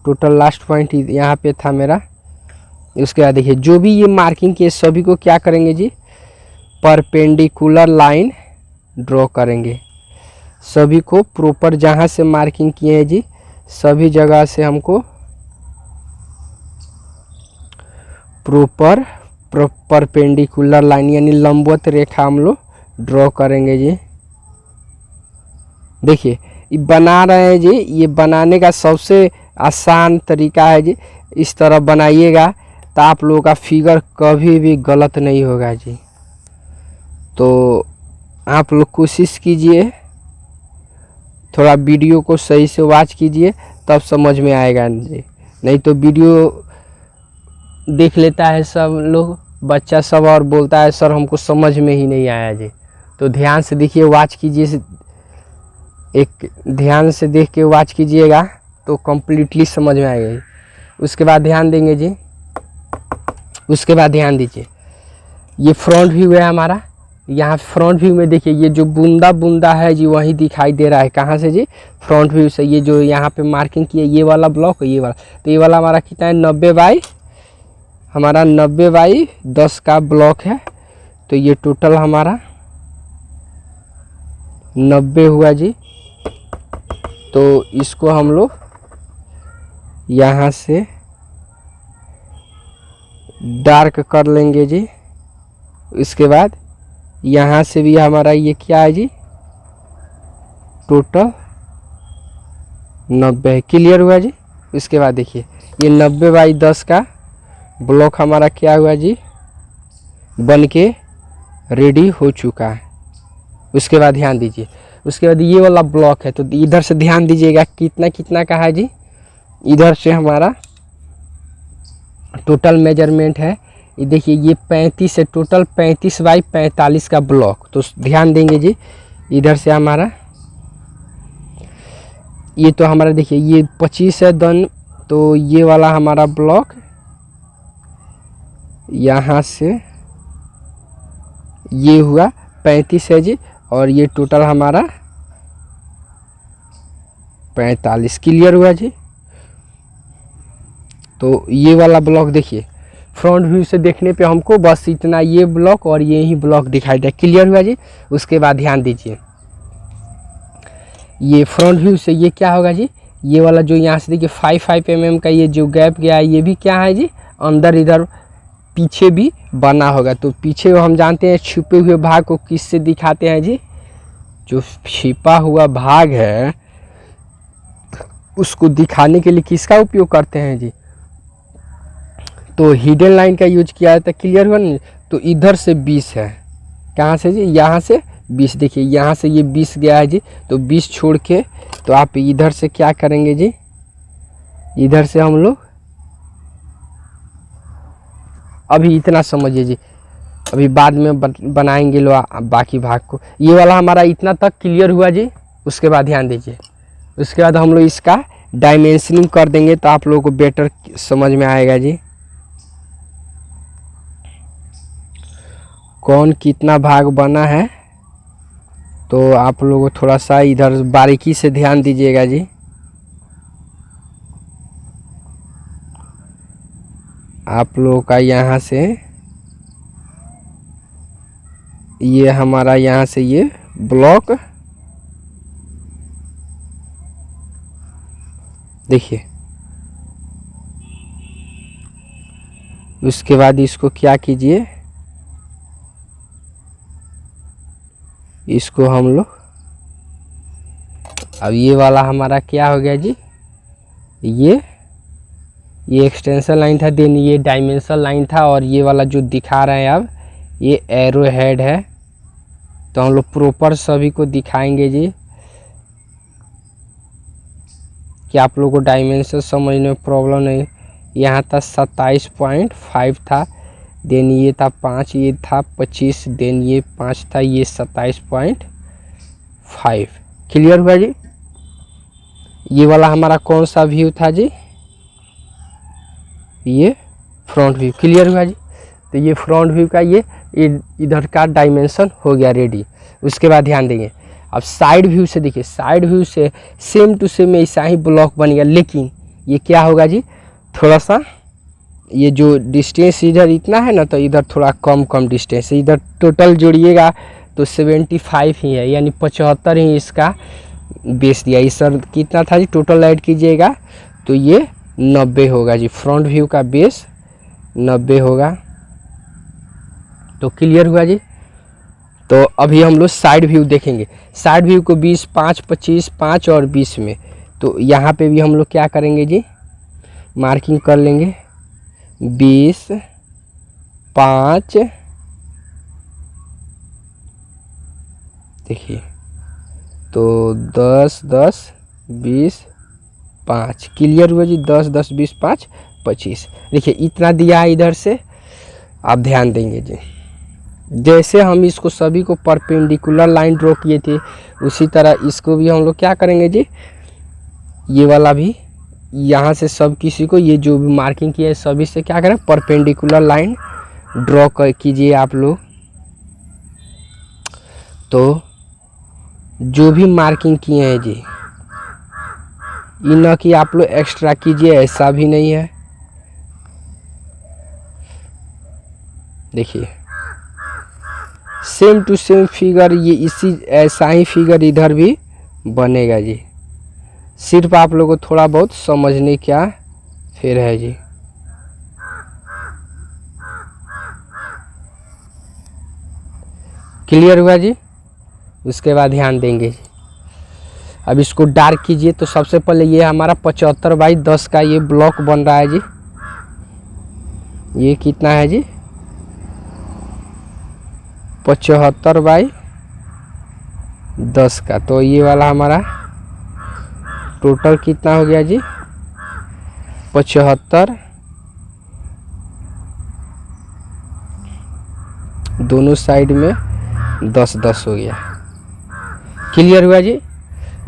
टोटल लास्ट पॉइंट यहाँ पे था मेरा। उसके बाद देखिए, जो भी ये मार्किंग किए सभी को क्या करेंगे जी, परपेंडिकुलर लाइन ड्रॉ करेंगे। सभी को प्रॉपर जहाँ से मार्किंग किए हैं जी, सभी जगह से हमको प्रॉपर परपेंडिकुलर लाइन यानी लंबवत रेखा हम लोग ड्रॉ करेंगे जी। देखिए ये बना रहे हैं जी, ये बनाने का सबसे आसान तरीका है जी। इस तरह बनाइएगा तो आप लोगों का फिगर कभी भी गलत नहीं होगा जी। तो आप लोग कोशिश कीजिए, थोड़ा वीडियो को सही से वॉच कीजिए तब समझ में आएगा जी। नहीं तो वीडियो देख लेता है सब लोग, बच्चा सब, और बोलता है सर हमको समझ में ही नहीं आया जी। तो ध्यान से देखिए, वॉच कीजिए, एक ध्यान से देख के वॉच कीजिएगा तो कम्प्लीटली समझ में आएगा जी। उसके बाद ध्यान देंगे जी, उसके बाद ध्यान दीजिए, ये फ्रंट व्यू है हमारा। यहाँ फ्रंट व्यू में देखिए, ये जो बूंदा बूंदा है जी वही दिखाई दे रहा है। कहाँ से जी, फ्रंट व्यू से। ये जो यहाँ पे मार्किंग किया ये वाला ब्लॉक, ये वाला, तो ये वाला हमारा कितना है 90/10 का ब्लॉक है। तो ये टोटल हमारा 90 हुआ जी। तो इसको हम लोग यहाँ से डार्क कर लेंगे जी। इसके बाद यहाँ से भी हमारा ये क्या है जी, टोटल 90। क्लियर हुआ जी। इसके बाद देखिए, ये 90/10 का ब्लॉक हमारा क्या हुआ जी, बन के रेडी हो चुका है। उसके बाद ध्यान दीजिए, उसके बाद ये वाला ब्लॉक है। तो इधर से ध्यान दीजिएगा कितना कितना का है जी। इधर से हमारा टोटल मेजरमेंट है, ये देखिए, ये 35 है, टोटल 35/45 का ब्लॉक। तो ध्यान देंगे जी, इधर से हमारा ये तो हमारा देखिए ये 25 है दन। तो ये वाला हमारा ब्लॉक यहाँ से ये हुआ 35 है जी, और ये टोटल हमारा 45। क्लियर हुआ जी। तो ये वाला ब्लॉक देखिए, फ्रंट व्यू से देखने पे हमको बस इतना ये ब्लॉक और ये ही ब्लॉक दिखाई दे। क्लियर हुआ जी। उसके बाद ध्यान दीजिए, ये फ्रंट व्यू से ये क्या होगा जी, ये वाला जो यहाँ से देखिए 5 mm का ये जो गैप गया है, ये भी क्या है जी, अंदर इधर पीछे भी बना होगा। तो पीछे हम जानते हैं छुपे हुए भाग को किससे दिखाते हैं जी, जो छिपा हुआ भाग है उसको दिखाने के लिए किसका उपयोग करते हैं जी, तो हिडन लाइन का यूज किया जाता है। क्लियर हुआ नहीं। तो इधर से 20 है, कहाँ से जी, यहाँ से 20। देखिए यहाँ से ये 20 गया है जी, तो 20 छोड़ के तो आप इधर से क्या करेंगे जी, इधर से हम लोग अभी इतना समझिए जी, अभी बाद में बनाएंगे लो बाकी भाग को। ये वाला हमारा इतना तक क्लियर हुआ जी। उसके बाद ध्यान दीजिए, उसके बाद हम लोग इसका डायमेंशनिंग कर देंगे तो आप लोगों को बेटर समझ में आएगा जी कौन कितना भाग बना है। तो आप लोगों को थोड़ा सा इधर बारीकी से ध्यान दीजिएगा जी। आप लोगों का यहाँ से ये हमारा यहाँ से ये ब्लॉक देखिए। उसके बाद इसको क्या कीजिए, इसको हम लोग अब ये वाला हमारा क्या हो गया जी, ये एक्सटेंशन लाइन था, देन ये डायमेंशन लाइन था, और ये वाला जो दिखा रहे हैं अब ये एरो हेड है। तो हम लोग प्रॉपर सभी को दिखाएंगे जी कि आप लोगों को डायमेंशन समझने में प्रॉब्लम नहीं। यहाँ था 27.5 था, देन ये था 5, ये था 25, देन ये 5 था, ये 27.5। क्लियर हुआ जी। ये वाला हमारा कौन सा व्यू था जी, ये फ्रंट व्यू। क्लियर हुआ जी। तो ये फ्रंट व्यू का ये इधर का डायमेंशन हो गया रेडी। उसके बाद ध्यान देंगे अब साइड व्यू से। देखिए साइड व्यू से सेम टू सेम ऐसा ही ब्लॉक बन गया, लेकिन ये क्या होगा जी, थोड़ा सा ये जो डिस्टेंस इधर इतना है ना, तो इधर थोड़ा कम डिस्टेंस है। इधर टोटल जोड़िएगा तो 75 ही है, यानी 75 ही इसका बेस दिया। इस सर कितना था जी, टोटल ऐड कीजिएगा तो ये 90 होगा जी। फ्रंट व्यू का बेस 90 होगा। तो क्लियर हुआ जी। तो अभी हम लोग साइड व्यू देखेंगे। साइड व्यू को 20, 5, 25, 5 और 20 में। तो यहाँ पे भी हम लोग क्या करेंगे जी, मार्किंग कर लेंगे 20, 5, देखिए तो 10, 10, 20, 5। क्लियर हुआ जी। 10, 10, 20, 5, 25। देखिए इतना दिया है इधर से। आप ध्यान देंगे जी, जैसे हम इसको सभी को परपेंडिकुलर लाइन ड्रॉ किए थे उसी तरह इसको भी हम लोग क्या करेंगे जी, ये वाला भी यहाँ से सब किसी को ये जो भी मार्किंग किया है सभी से क्या करें, परपेंडिकुलर लाइन ड्रॉ कीजिए आप लोग। तो जो भी मार्किंग किए हैं जी, ये न कि आप लोग एक्स्ट्रा कीजिए, ऐसा भी नहीं है। देखिए सेम टू सेम फिगर ये इसी ऐसा ही फिगर इधर भी बनेगा जी। सिर्फ आप लोगों को थोड़ा बहुत समझने क्या फिर है जी। क्लियर हुआ जी। उसके बाद ध्यान देंगे जी, अब इसको डार्क कीजिए। तो सबसे पहले ये हमारा 75/10 का ये ब्लॉक बन रहा है जी। ये कितना है जी, 75/10 का। तो ये वाला हमारा टोटल कितना हो गया जी, 75, दोनों साइड में 10, 10 हो गया। क्लियर हुआ जी।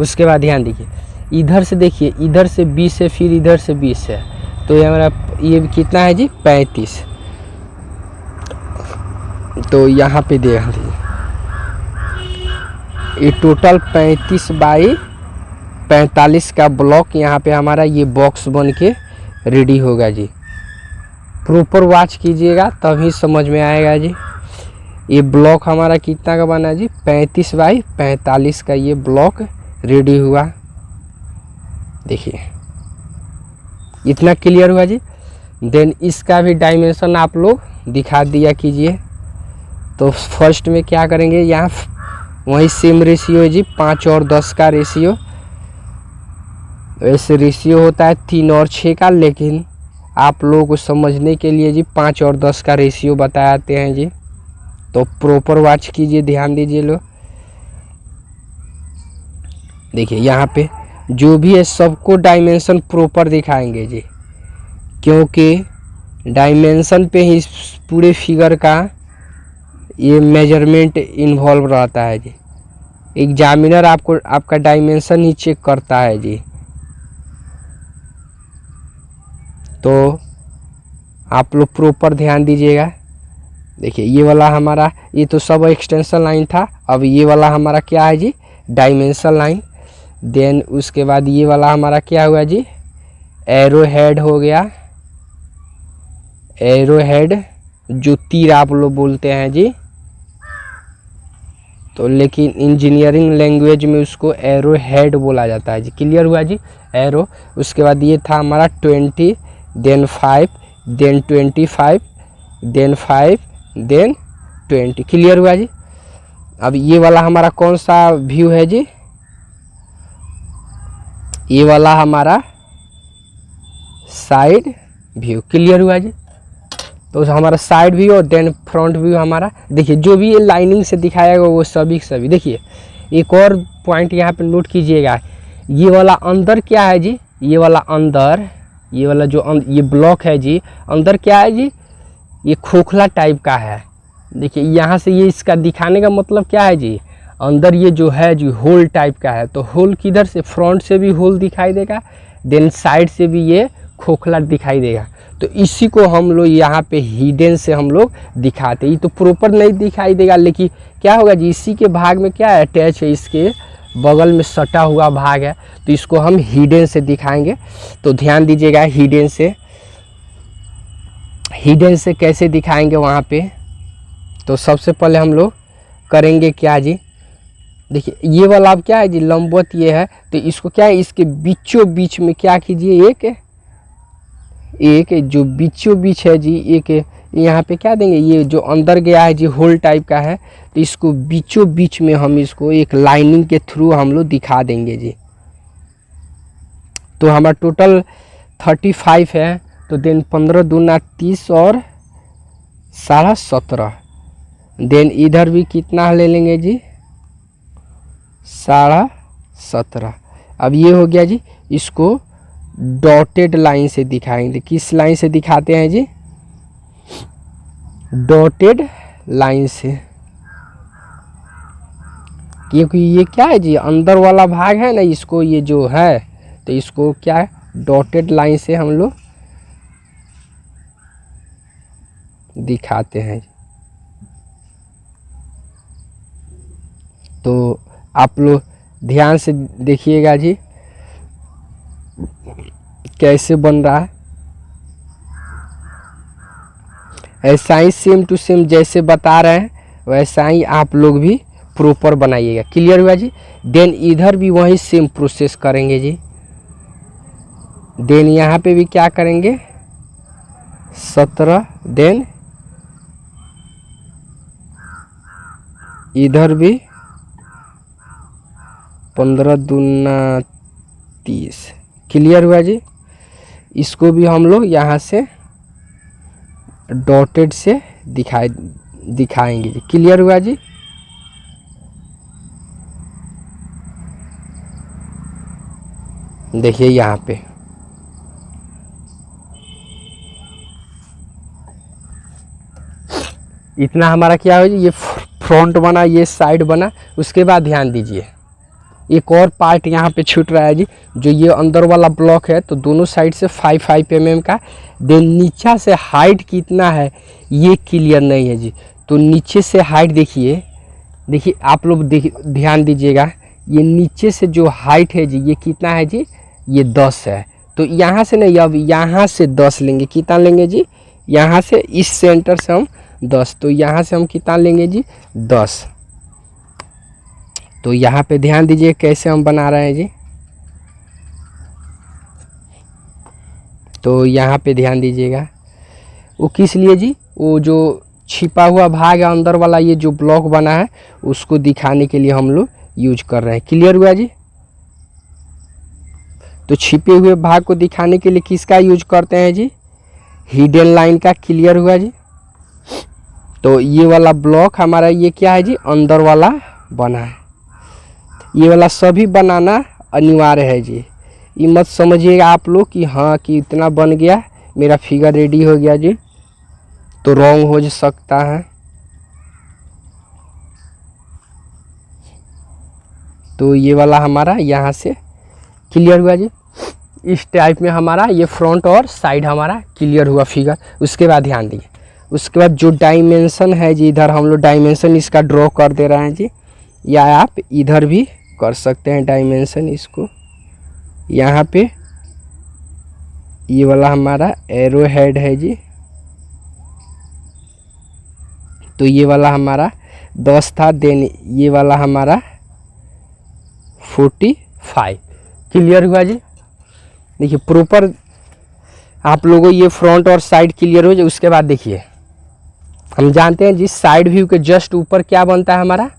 उसके बाद ध्यान दीजिए इधर से, देखिए इधर से 20 है, फिर इधर से 20 है, तो ये हमारा ये कितना है जी, 35। तो यहाँ पे देख लीजिए ये टोटल 35/45 का ब्लॉक यहाँ पे हमारा ये बॉक्स बन के रेडी होगा जी। प्रॉपर वॉच कीजिएगा तभी समझ में आएगा जी। ये ब्लॉक हमारा कितना का बना जी, 35/45 का ये ब्लॉक रेडी हुआ। देखिए इतना क्लियर हुआ जी। देन इसका भी डायमेंशन आप लोग दिखा दिया कीजिए। तो फर्स्ट में क्या करेंगे, यहाँ वही सेम रेशियो है जी, 5 और 10 का रेशियो। ऐसे रेशियो होता है 3 और 6 का, लेकिन आप लोगों को समझने के लिए जी 5 और 10 का रेशियो बताते हैं जी। तो प्रॉपर वॉच कीजिए, ध्यान दीजिए लोग। देखिए यहाँ पे जो भी है सबको डायमेंशन प्रॉपर दिखाएंगे जी, क्योंकि डायमेंशन पे ही इस पूरे फिगर का ये मेजरमेंट इन्वॉल्व रहता है जी। एग्जामिनर आपको आपका डायमेंशन ही चेक करता है जी। तो आप लोग प्रॉपर ध्यान दीजिएगा। देखिए ये वाला हमारा, ये तो सब एक्सटेंशन लाइन था। अब ये वाला हमारा क्या है जी, डायमेंशन लाइन। देन उसके बाद ये वाला हमारा क्या हुआ जी, एरो हेड हो गया। एरो हेड जो तीर आप लोग बोलते हैं जी, तो लेकिन इंजीनियरिंग लैंग्वेज में उसको एरो हेड बोला जाता है जी। क्लियर हुआ जी, एरो। उसके बाद ये था हमारा 20, then 5, then 25, then 5, then 20। Clear हुआ जी। अब ये वाला हमारा कौन सा व्यू है जी, ये वाला हमारा साइड व्यू। क्लियर हुआ जी। तो हमारा साइड व्यू और देन फ्रंट व्यू हमारा। देखिए जो भी ये लाइनिंग से दिखाया गया वो सभी सभी। देखिए एक और पॉइंट यहाँ पे नोट कीजिएगा, ये वाला अंदर क्या है जी, ये वाला अंदर, ये वाला जो ये ब्लॉक है जी, अंदर क्या है जी, ये खोखला टाइप का है। देखिए यहाँ से ये इसका दिखाने का मतलब क्या है जी, अंदर ये जो है जी होल टाइप का है। तो होल किधर से, फ्रंट से भी होल दिखाई देगा, देन साइड से भी ये खोखला दिखाई देगा। तो इसी को हम लोग यहाँ पे हिडन से हम लोग दिखाते हैं। ये तो प्रॉपर नहीं दिखाई देगा, लेकिन क्या होगा जी, इसी के भाग में क्या है, अटैच है, इसके बगल में सटा हुआ भाग है, तो इसको हम हिडन से दिखाएंगे। तो ध्यान दीजिएगा, हिडन से कैसे दिखाएंगे वहाँ पे। तो सबसे पहले हम लोग करेंगे क्या जी, देखिए ये वाला अब क्या है जी, लंबवत ये है, तो इसको क्या है, इसके बीचों बीच में क्या कीजिए, एक जो बीचों बीच है जी, एक यहाँ पे क्या देंगे, ये जो अंदर गया है जी होल टाइप का है, तो इसको बीचों बीच में हम इसको एक लाइनिंग के थ्रू हम लोग दिखा देंगे जी। तो हमारा टोटल 35 है, तो देन 15 दूना 30 और 17.5। देन इधर भी कितना ले लेंगे जी, 17.5। अब ये हो गया जी, इसको डॉटेड लाइन से दिखाएंगे। किस लाइन से दिखाते हैं जी, डॉटेड लाइन से, क्योंकि ये क्या है जी, अंदर वाला भाग है ना, इसको ये जो है, तो इसको क्या है, डॉटेड लाइन से हम लोग दिखाते हैं। तो आप लोग ध्यान से देखिएगा जी कैसे बन रहा है। ऐसा ही सेम टू सेम जैसे बता रहे हैं वैसा ही आप लोग भी प्रॉपर बनाइएगा। क्लियर हुआ जी। देन इधर भी वही सेम प्रोसेस करेंगे जी। देन यहाँ पे भी क्या करेंगे, 17। देन इधर भी 15 दूना 30। क्लियर हुआ जी। इसको भी हम लोग यहाँ से डॉटेड से दिखाएंगे जी। क्लियर हुआ जी। देखिए यहाँ पे इतना हमारा क्या हो जी, ये फ्रंट बना, ये साइड बना। उसके बाद ध्यान दीजिए एक और पार्ट यहाँ पे छूट रहा है जी, जो ये अंदर वाला ब्लॉक है, तो दोनों साइड से 5 mm का। देन नीचा से हाइट कितना है ये क्लियर नहीं है जी। तो नीचे से हाइट देखिए आप लोग ध्यान दीजिएगा, ये नीचे से जो हाइट है जी ये कितना है जी, ये 10 है। तो यहाँ से नहीं, अब यहाँ से 10 लेंगे। कितना लेंगे जी, यहाँ से इस सेंटर से हम 10, तो यहाँ से हम कितना लेंगे जी, 10। तो यहाँ पे ध्यान दीजिए कैसे हम बना रहे हैं जी। तो यहाँ पे ध्यान दीजिएगा, वो किस लिए जी, वो जो छिपा हुआ भाग है अंदर वाला, ये जो ब्लॉक बना है उसको दिखाने के लिए हम लोग यूज कर रहे हैं। क्लियर हुआ जी। तो छिपे हुए भाग को दिखाने के लिए किसका यूज करते हैं जी, हिडन लाइन का। क्लियर हुआ जी। तो ये वाला ब्लॉक हमारा ये क्या है जी, अंदर वाला बना है। ये वाला सभी बनाना अनिवार्य है जी। ये मत समझिएगा आप लोग कि हाँ कि इतना बन गया, मेरा फिगर रेडी हो गया जी। तो रॉन्ग हो सकता है, तो ये वाला हमारा यहाँ से क्लियर हुआ जी। इस टाइप में हमारा ये फ्रंट और साइड हमारा क्लियर हुआ फिगर। उसके बाद ध्यान दीजिए, उसके बाद जो डायमेंशन है जी, इधर हम लोग डायमेंशन इसका ड्रॉ कर दे रहे हैं जी, या आप इधर भी कर सकते हैं डायमेंशन इसको। यहाँ पे ये वाला हमारा एरो हेड है जी, तो ये वाला हमारा 10 था, देन ये वाला हमारा 45। क्लियर हुआ जी। देखिए प्रॉपर आप लोगों ये फ्रंट और साइड क्लियर हो जाए। उसके बाद देखिए हम जानते हैं जिस साइड व्यू के जस्ट ऊपर क्या बनता है हमारा,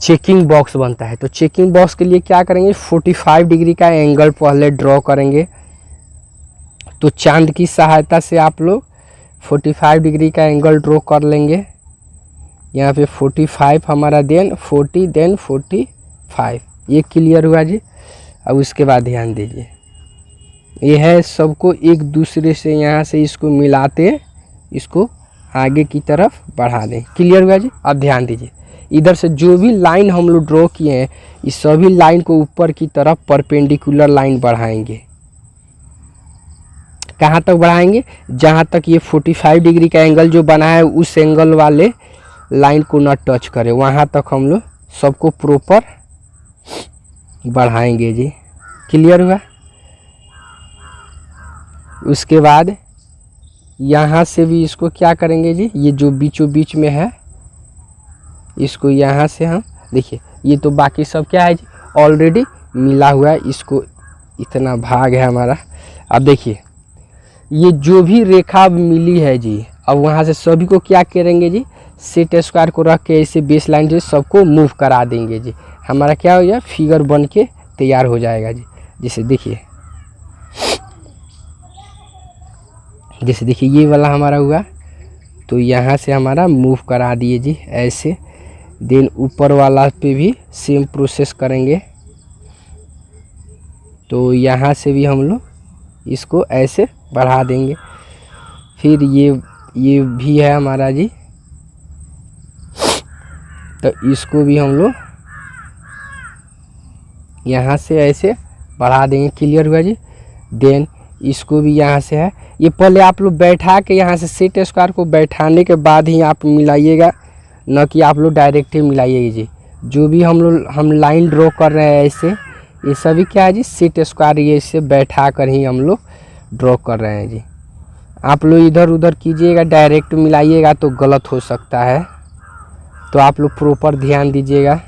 चेकिंग बॉक्स बनता है। तो चेकिंग बॉक्स के लिए क्या करेंगे, 45 डिग्री का एंगल पहले ड्रॉ करेंगे। तो चांद की सहायता से आप लोग 45 डिग्री का एंगल ड्रॉ कर लेंगे। यहाँ पे 45 हमारा, देन 40, देन 45। ये क्लियर हुआ जी। अब उसके बाद ध्यान दीजिए, ये है सबको एक दूसरे से यहाँ से इसको मिलाते, इसको आगे की तरफ बढ़ा दें। क्लियर हुआ जी। अब ध्यान दीजिए, इधर से जो भी लाइन हम लोग ड्रॉ किए हैं, इस सभी लाइन को ऊपर की तरफ परपेंडिकुलर लाइन बढ़ाएंगे। कहाँ तक बढ़ाएंगे, जहाँ तक ये 45 डिग्री का एंगल जो बना है उस एंगल वाले लाइन को ना टच करे, वहाँ तक हम लोग सबको प्रॉपर बढ़ाएंगे जी। क्लियर हुआ। उसके बाद यहाँ से भी इसको क्या करेंगे जी, ये जो बीचों बीच में है इसको यहाँ से हम, देखिए ये तो बाकी सब क्या है जी, ऑलरेडी मिला हुआ है, इसको इतना भाग है हमारा। अब देखिए ये जो भी रेखा मिली है जी, अब वहाँ से सभी को क्या करेंगे जी, सेट स्क्वायर को रख के ऐसे बेस लाइन जो सबको मूव करा देंगे जी। हमारा क्या हो जाए, फिगर बन के तैयार हो जाएगा जी। जैसे देखिए, जैसे देखिए ये वाला हमारा हुआ, तो यहाँ से हमारा मूव करा दिए जी ऐसे। देन ऊपर वाला पे भी सेम प्रोसेस करेंगे। तो यहाँ से भी हम लोग इसको ऐसे बढ़ा देंगे। फिर ये भी है हमारा जी, तो इसको भी हम लोग यहाँ से ऐसे बढ़ा देंगे। क्लियर हुआ जी। देन इसको भी यहाँ से है, ये पहले आप लोग बैठा के यहाँ से सेट स्क्वायर को बैठाने के बाद ही आप मिलाइएगा, न कि आप लोग डायरेक्ट ही मिलाइएगा जी। जो भी हम लाइन ड्रॉ कर रहे हैं ऐसे, ये सभी क्या है जी, सेट स्क्वायर ये इससे बैठा कर ही हम लोग ड्रॉ कर रहे हैं जी। आप लोग इधर उधर कीजिएगा, डायरेक्ट मिलाइएगा तो गलत हो सकता है, तो आप लोग प्रॉपर ध्यान दीजिएगा।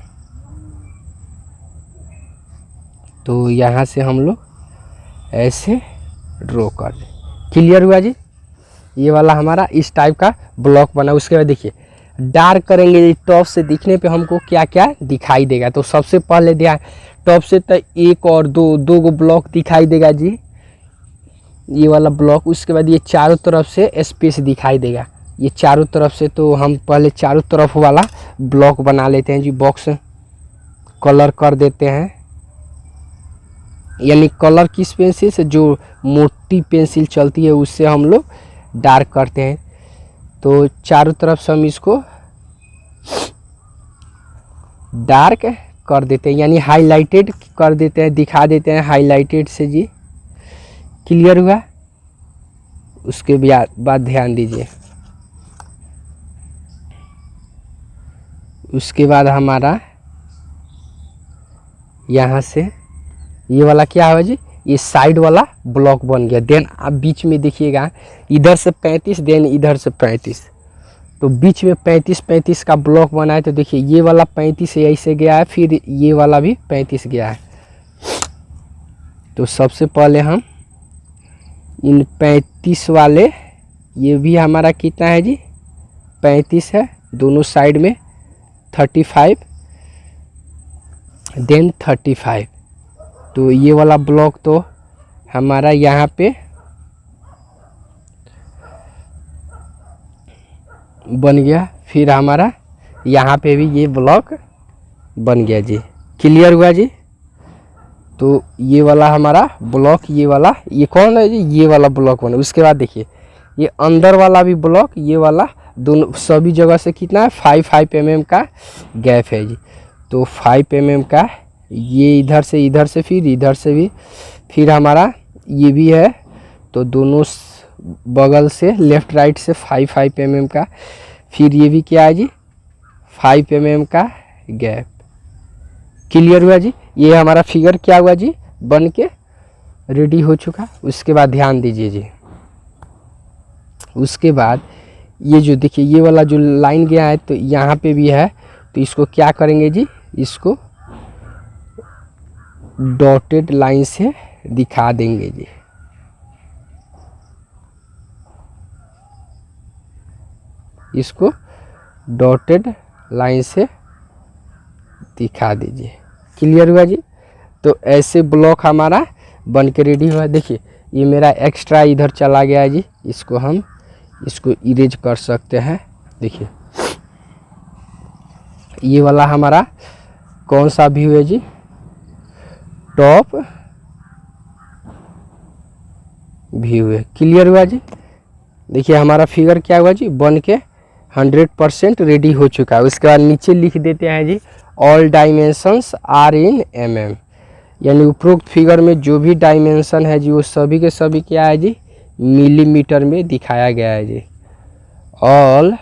तो यहाँ से हम लोग ऐसे ड्रॉ कर दें। क्लियर हुआ जी। ये वाला हमारा इस टाइप का ब्लॉक बना। उसके बाद देखिए डार्क करेंगे जी, टॉप से दिखने पे हमको क्या क्या दिखाई देगा। तो सबसे पहले ध्यान, टॉप से तो एक और दो गो ब्लॉक दिखाई देगा जी, ये वाला ब्लॉक। उसके बाद ये चारों तरफ से स्पेस दिखाई देगा, ये चारों तरफ से। तो हम पहले चारों तरफ वाला ब्लॉक बना लेते हैं जी, बॉक्स कलर कर देते हैं। यानी कलर किस पेंसिल से, जो मोटी पेंसिल चलती है उससे हम लोग डार्क करते हैं। तो चारों तरफ से हम इसको डार्क कर देते हैं, यानी हाईलाइटेड कर देते हैं, दिखा देते हैं हाईलाइटेड से जी। क्लियर हुआ। उसके बाद ध्यान दीजिए, उसके बाद हमारा यहाँ से ये वाला क्या हुआ जी, ये साइड वाला ब्लॉक बन गया। देन आप बीच में देखिएगा, इधर से 35, देन इधर से 35, तो बीच में 35 का ब्लॉक बना है। तो देखिए ये वाला 35 ऐसे गया है, फिर ये वाला भी 35 गया है। तो सबसे पहले हम इन 35 वाले, ये भी हमारा कितना है जी, 35 है, दोनों साइड में 35, देन 35। तो ये वाला ब्लॉक तो हमारा यहाँ पे बन गया, फिर हमारा यहाँ पे भी ये ब्लॉक बन गया जी। क्लियर हुआ जी। तो ये वाला हमारा ब्लॉक, ये वाला, ये कौन है जी, ये वाला ब्लॉक बना। उसके बाद देखिए ये अंदर वाला भी ब्लॉक, ये वाला, दोनों सभी जगह से कितना है 5 mm का गैप है जी। तो 5 mm का, ये इधर से फिर इधर से भी, फिर हमारा ये भी है। तो दोनों बगल से लेफ्ट राइट से 5 mm का, फिर ये भी क्या है जी 5 mm का गैप। क्लियर हुआ जी। ये हमारा फिगर क्या हुआ जी, बन के रेडी हो चुका। उसके बाद ध्यान दीजिए जी, उसके बाद ये जो देखिए ये वाला जो लाइन गया है तो यहाँ पे भी है, तो इसको क्या करेंगे जी, इसको डॉटेड लाइन से दिखा देंगे जी। इसको डॉटेड लाइन से दिखा दीजिए। क्लियर हुआ जी। तो ऐसे ब्लॉक हमारा बन के रेडी हुआ। देखिए ये मेरा एक्स्ट्रा इधर चला गया है जी, इसको हम इसको इरेज कर सकते हैं। देखिए ये वाला हमारा कौन सा व्यू है जी, टॉप व्यू है। क्लियर हुआ जी। देखिए हमारा फिगर क्या हुआ जी, बन के 100% रेडी हो चुका है। उसके बाद नीचे लिख देते हैं जी all dimensions are in mm, यानी उपरोक्त फिगर में जो भी डायमेंशन है जी वो सभी के सभी क्या है जी मिलीमीटर में दिखाया गया है जी। All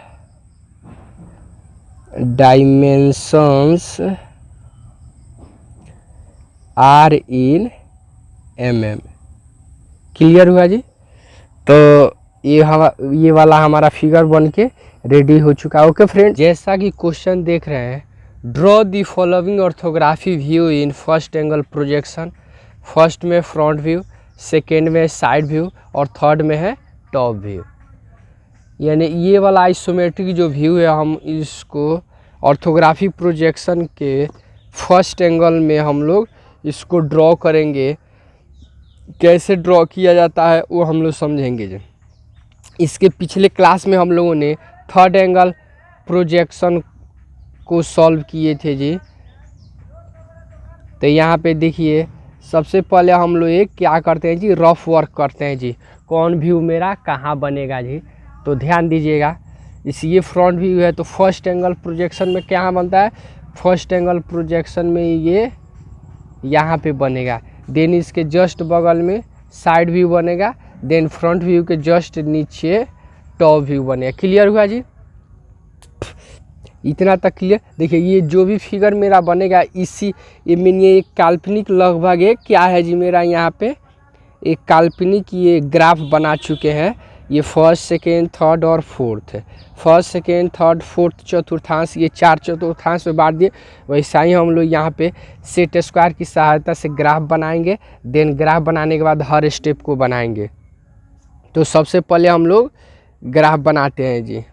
dimensions are in mm। Clear हुआ जी। तो ये वाला हमारा फिगर बन के रेडी हो चुका है। ओके फ्रेंड, जैसा कि क्वेश्चन देख रहे हैं, draw the following orthography view in first angle projection. First में फ्रंट व्यू, सेकेंड में साइड व्यू और थर्ड में है टॉप व्यू। यानी ये वाला आइसोमेट्रिक जो व्यू है, हम इसको ऑर्थोग्राफी प्रोजेक्शन के फर्स्ट एंगल में हम लोग इसको ड्रॉ करेंगे। कैसे ड्रॉ किया जाता है वो हम लोग समझेंगे जी। इसके पिछले क्लास में हम लोगों ने थर्ड एंगल प्रोजेक्शन को सॉल्व किए थे जी। तो यहाँ पे देखिए सबसे पहले हम लोग एक क्या करते हैं जी, रफ वर्क करते हैं जी, कौन व्यू मेरा कहाँ बनेगा जी। तो ध्यान दीजिएगा, ये फ्रंट व्यू है तो फर्स्ट एंगल प्रोजेक्शन में क्या बनता है, फर्स्ट एंगल प्रोजेक्शन में ये यहाँ पे बनेगा। देन इसके जस्ट बगल में साइड व्यू बनेगा, देन फ्रंट व्यू के जस्ट नीचे टॉप व्यू बनेगा। क्लियर हुआ जी, इतना तक क्लियर। देखिए ये जो भी फिगर मेरा बनेगा इसी ये मैंने एक काल्पनिक लगभग एक क्या है जी मेरा यहाँ पे एक काल्पनिक ये ग्राफ बना चुके हैं। ये फर्स्ट सेकेंड थर्ड और फोर्थ है, फर्स्ट सेकेंड थर्ड फोर्थ चतुर्थांश, ये 4 चतुर्थांश में बांट दिए। वैसा ही हम लोग यहाँ पे सेट स्क्वायर की सहायता से ग्राफ बनाएंगे। देन ग्राफ बनाने के बाद हर स्टेप को बनाएंगे। तो सबसे पहले हम लोग ग्राफ बनाते हैं जी।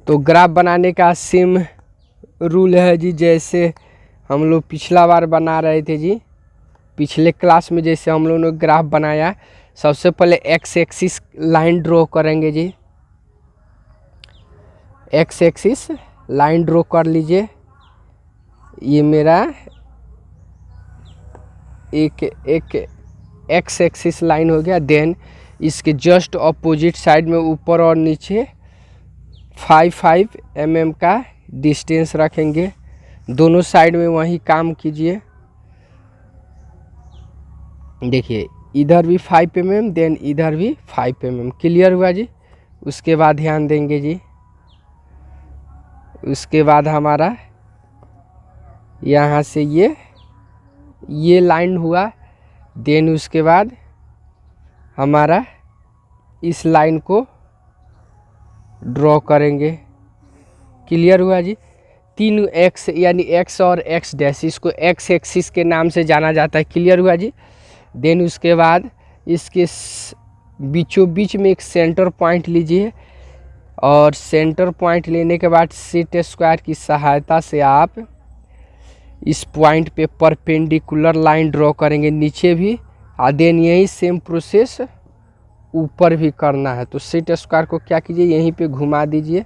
तो ग्राफ बनाने का सेम रूल है जी, जैसे हम लोग पिछला बार बना रहे थे जी। पिछले क्लास में जैसे हम लोगों ने ग्राफ बनाया, सबसे पहले एक्स एक्सिस लाइन ड्रॉ करेंगे जी। एक्स एक्सिस लाइन ड्रॉ कर लीजिए। ये मेरा एक एक्स एक्सिस लाइन हो गया। देन इसके जस्ट अपोजिट साइड में ऊपर और नीचे 5 mm का डिस्टेंस रखेंगे। दोनों साइड में वही काम कीजिए। देखिए इधर भी 5 mm, देन इधर भी 5 mm। क्लियर हुआ जी। उसके बाद ध्यान देंगे जी, उसके बाद हमारा यहाँ से ये लाइन हुआ। देन उसके बाद हमारा इस लाइन को ड्रॉ करेंगे। क्लियर हुआ जी। 3 एक्स यानी एक्स और एक्स डैश, इसको एक्स एक्सिस के नाम से जाना जाता है। क्लियर हुआ जी। देन उसके बाद इसके बीचों बीच में एक सेंटर पॉइंट लीजिए और सेंटर पॉइंट लेने के बाद सेट स्क्वायर की सहायता से आप इस पॉइंट पे परपेंडिकुलर लाइन ड्रॉ करेंगे नीचे भी। और देन यही सेम प्रोसेस ऊपर भी करना है। तो सेट स्क्वायर को क्या कीजिए, यहीं पे घुमा दीजिए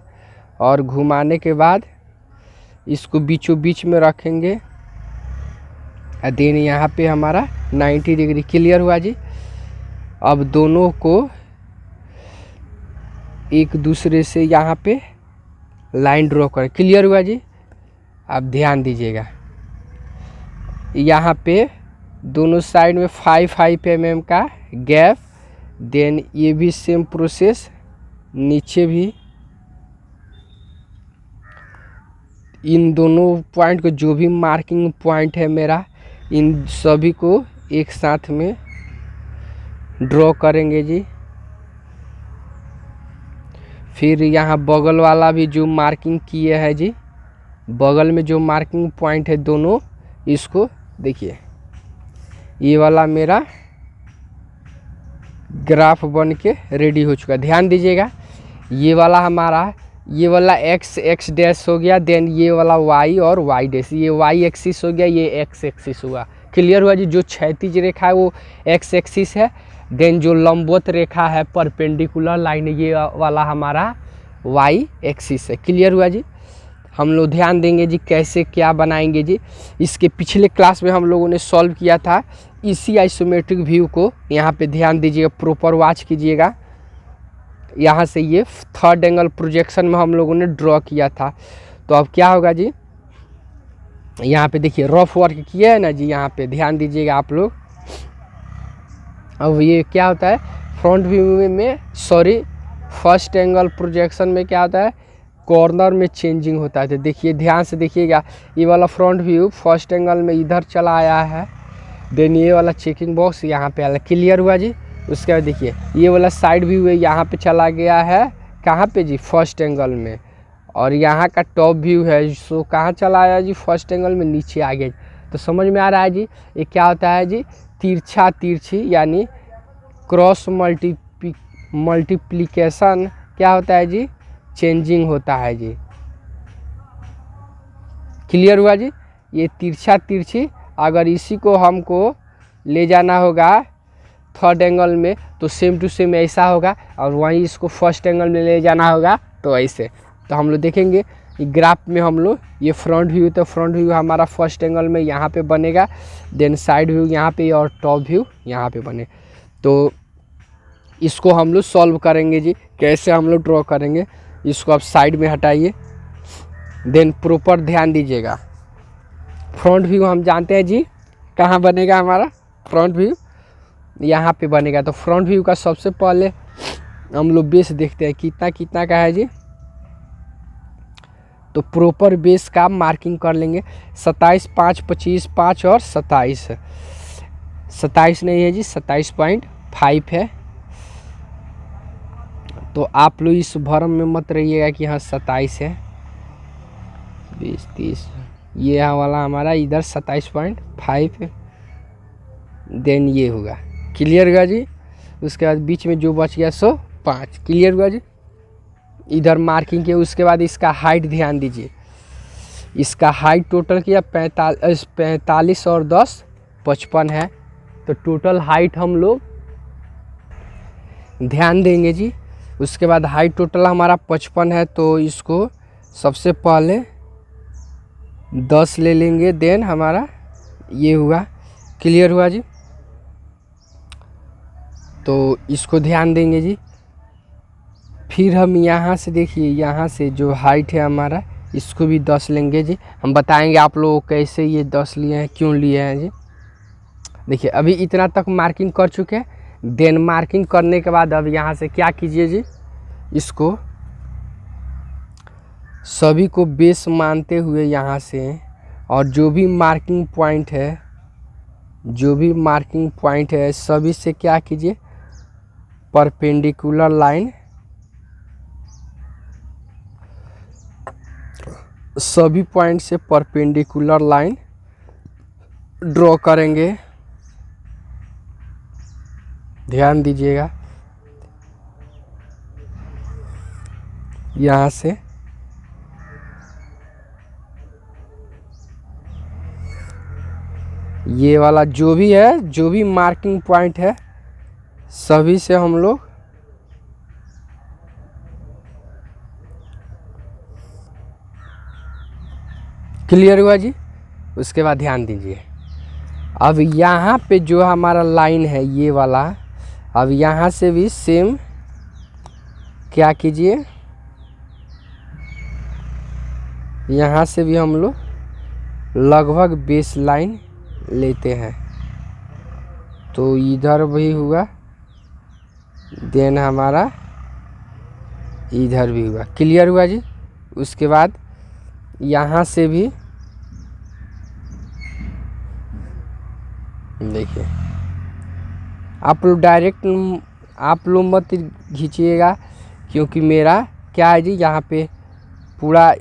और घुमाने के बाद इसको बीचों बीच में रखेंगे। देन यहाँ पे हमारा 90 डिग्री। क्लियर हुआ जी। अब दोनों को एक दूसरे से यहाँ पे लाइन ड्रॉ करें। क्लियर हुआ जी। अब ध्यान दीजिएगा, यहाँ पे दोनों साइड में 5 mm का गैप। देन ये भी सेम प्रोसेस, नीचे भी इन दोनों पॉइंट को, जो भी मार्किंग पॉइंट है मेरा, इन सभी को एक साथ में ड्रॉ करेंगे जी। फिर यहाँ बगल वाला भी जो मार्किंग किए है जी, बगल में जो मार्किंग पॉइंट है दोनों, इसको देखिए, ये वाला मेरा ग्राफ बन के रेडी हो चुका है। ध्यान दीजिएगा, ये वाला हमारा, ये वाला x डैश हो गया, देन ये वाला y और y डैश, ये y एक्सिस हो गया, ये x एक्सिस हुआ। क्लियर हुआ जी। जो क्षैतिज रेखा है वो x एक्सिस है, देन जो लंबवत रेखा है परपेंडिकुलर लाइन, ये वाला हमारा y एक्सिस है। क्लियर हुआ जी। हम लोग ध्यान देंगे जी कैसे क्या बनाएंगे जी। इसके पिछले क्लास में हम लोगों ने सॉल्व किया था इसी आइसोमेट्रिक व्यू को। यहाँ पे ध्यान दीजिएगा, प्रॉपर वॉच कीजिएगा। यहाँ से ये थर्ड एंगल प्रोजेक्शन में हम लोगों ने ड्रॉ किया था। तो अब क्या होगा जी, यहाँ पे देखिए रफ वर्क किया है ना जी, यहाँ पे ध्यान दीजिएगा आप लोग। अब ये क्या होता है फ्रंट व्यू में सॉरी फर्स्ट एंगल प्रोजेक्शन में क्या होता है, कॉर्नर में चेंजिंग होता है। तो देखिए ध्यान से देखिएगा, ये वाला फ्रंट व्यू फर्स्ट एंगल में इधर चला आया है, देन ये वाला चेकिंग बॉक्स यहाँ पे आया। क्लियर हुआ जी। उसके बाद देखिए ये वाला साइड व्यू है, यहाँ पे चला गया है, कहाँ पे जी, फर्स्ट एंगल में। और यहाँ का टॉप व्यू है, सो कहाँ चला आया जी, फर्स्ट एंगल में, नीचे आ गया। तो समझ में आ रहा है जी, ये क्या होता है जी, तिरछा तिरछी यानी क्रॉस मल्टीप्लिकेशन क्या होता है जी, चेंजिंग होता है जी। क्लियर हुआ जी। ये तिरछा तिरछी, अगर इसी को हमको ले जाना होगा थर्ड एंगल में तो सेम टू सेम ऐसा होगा, और वहीं इसको फर्स्ट एंगल में ले जाना होगा तो ऐसे। तो हम लोग देखेंगे ग्राफ में हम लोग, ये फ्रंट व्यू, तो फ्रंट व्यू हमारा फर्स्ट एंगल में यहाँ पे बनेगा, देन साइड व्यू यहाँ पे और टॉप व्यू यहाँ पे बने। तो इसको हम लोग सॉल्व करेंगे जी। कैसे हम लोग ड्रॉ करेंगे, इसको आप साइड में हटाइए, देन प्रॉपर ध्यान दीजिएगा। फ्रंट व्यू हम जानते हैं जी कहाँ बनेगा, हमारा फ्रंट व्यू यहाँ पे बनेगा। तो फ्रंट व्यू का सबसे पहले हम लोग बेस देखते हैं कितना कितना का है जी। तो प्रॉपर बेस का मार्किंग कर लेंगे, 27, 5, 25, 5 और 27। 27 नहीं है जी, 27.5 है। तो आप लोग इस भरम में मत रहिएगा कि हाँ 27 है, 20, 30, ये वाला हमारा इधर 27.5 है, देन ये होगा। क्लियर हुआ जी। उसके बाद बीच में जो बच गया सो 5। क्लियर हुआ जी। इधर मार्किंग के उसके बाद इसका हाइट ध्यान दीजिए, इसका हाइट टोटल किया 45 और 10 55 है। तो टोटल हाइट हम लोग ध्यान देंगे जी। उसके बाद हाइट टोटल हमारा 55 है, तो इसको सबसे पहले 10 ले लेंगे, देन हमारा ये हुआ। क्लियर हुआ जी। तो इसको ध्यान देंगे जी। फिर हम यहाँ से देखिए, यहाँ से जो हाइट है हमारा, इसको भी 10 लेंगे जी। हम बताएंगे आप लोग कैसे ये 10 लिए हैं, क्यों लिए हैं जी। देखिए अभी इतना तक मार्किंग कर चुके हैं, देन मार्किंग करने के बाद अब यहाँ से क्या कीजिए जी, इसको सभी को बेस मानते हुए यहाँ से, और जो भी मार्किंग पॉइंट है, सभी से क्या कीजिए, परपेंडिकुलर लाइन, सभी पॉइंट से परपेंडिकुलर लाइन ड्रॉ करेंगे। ध्यान दीजिएगा, यहाँ से ये वाला जो भी है, जो भी मार्किंग पॉइंट है, सभी से हम लोग क्लियर हुआ जी। उसके बाद ध्यान दीजिए, अब यहाँ पे जो हमारा लाइन है ये वाला, अब यहाँ से भी सेम क्या कीजिए, यहाँ से भी हम लोग लगभग बेस लाइन लेते हैं। तो इधर भी हुआ, देन हमारा इधर भी हुआ। क्लियर हुआ जी। उसके बाद यहाँ से भी देखिए, आप लोग डायरेक्ट आप लोग मत खींचिएगा, क्योंकि मेरा क्या है जी, यहाँ पे पूरा,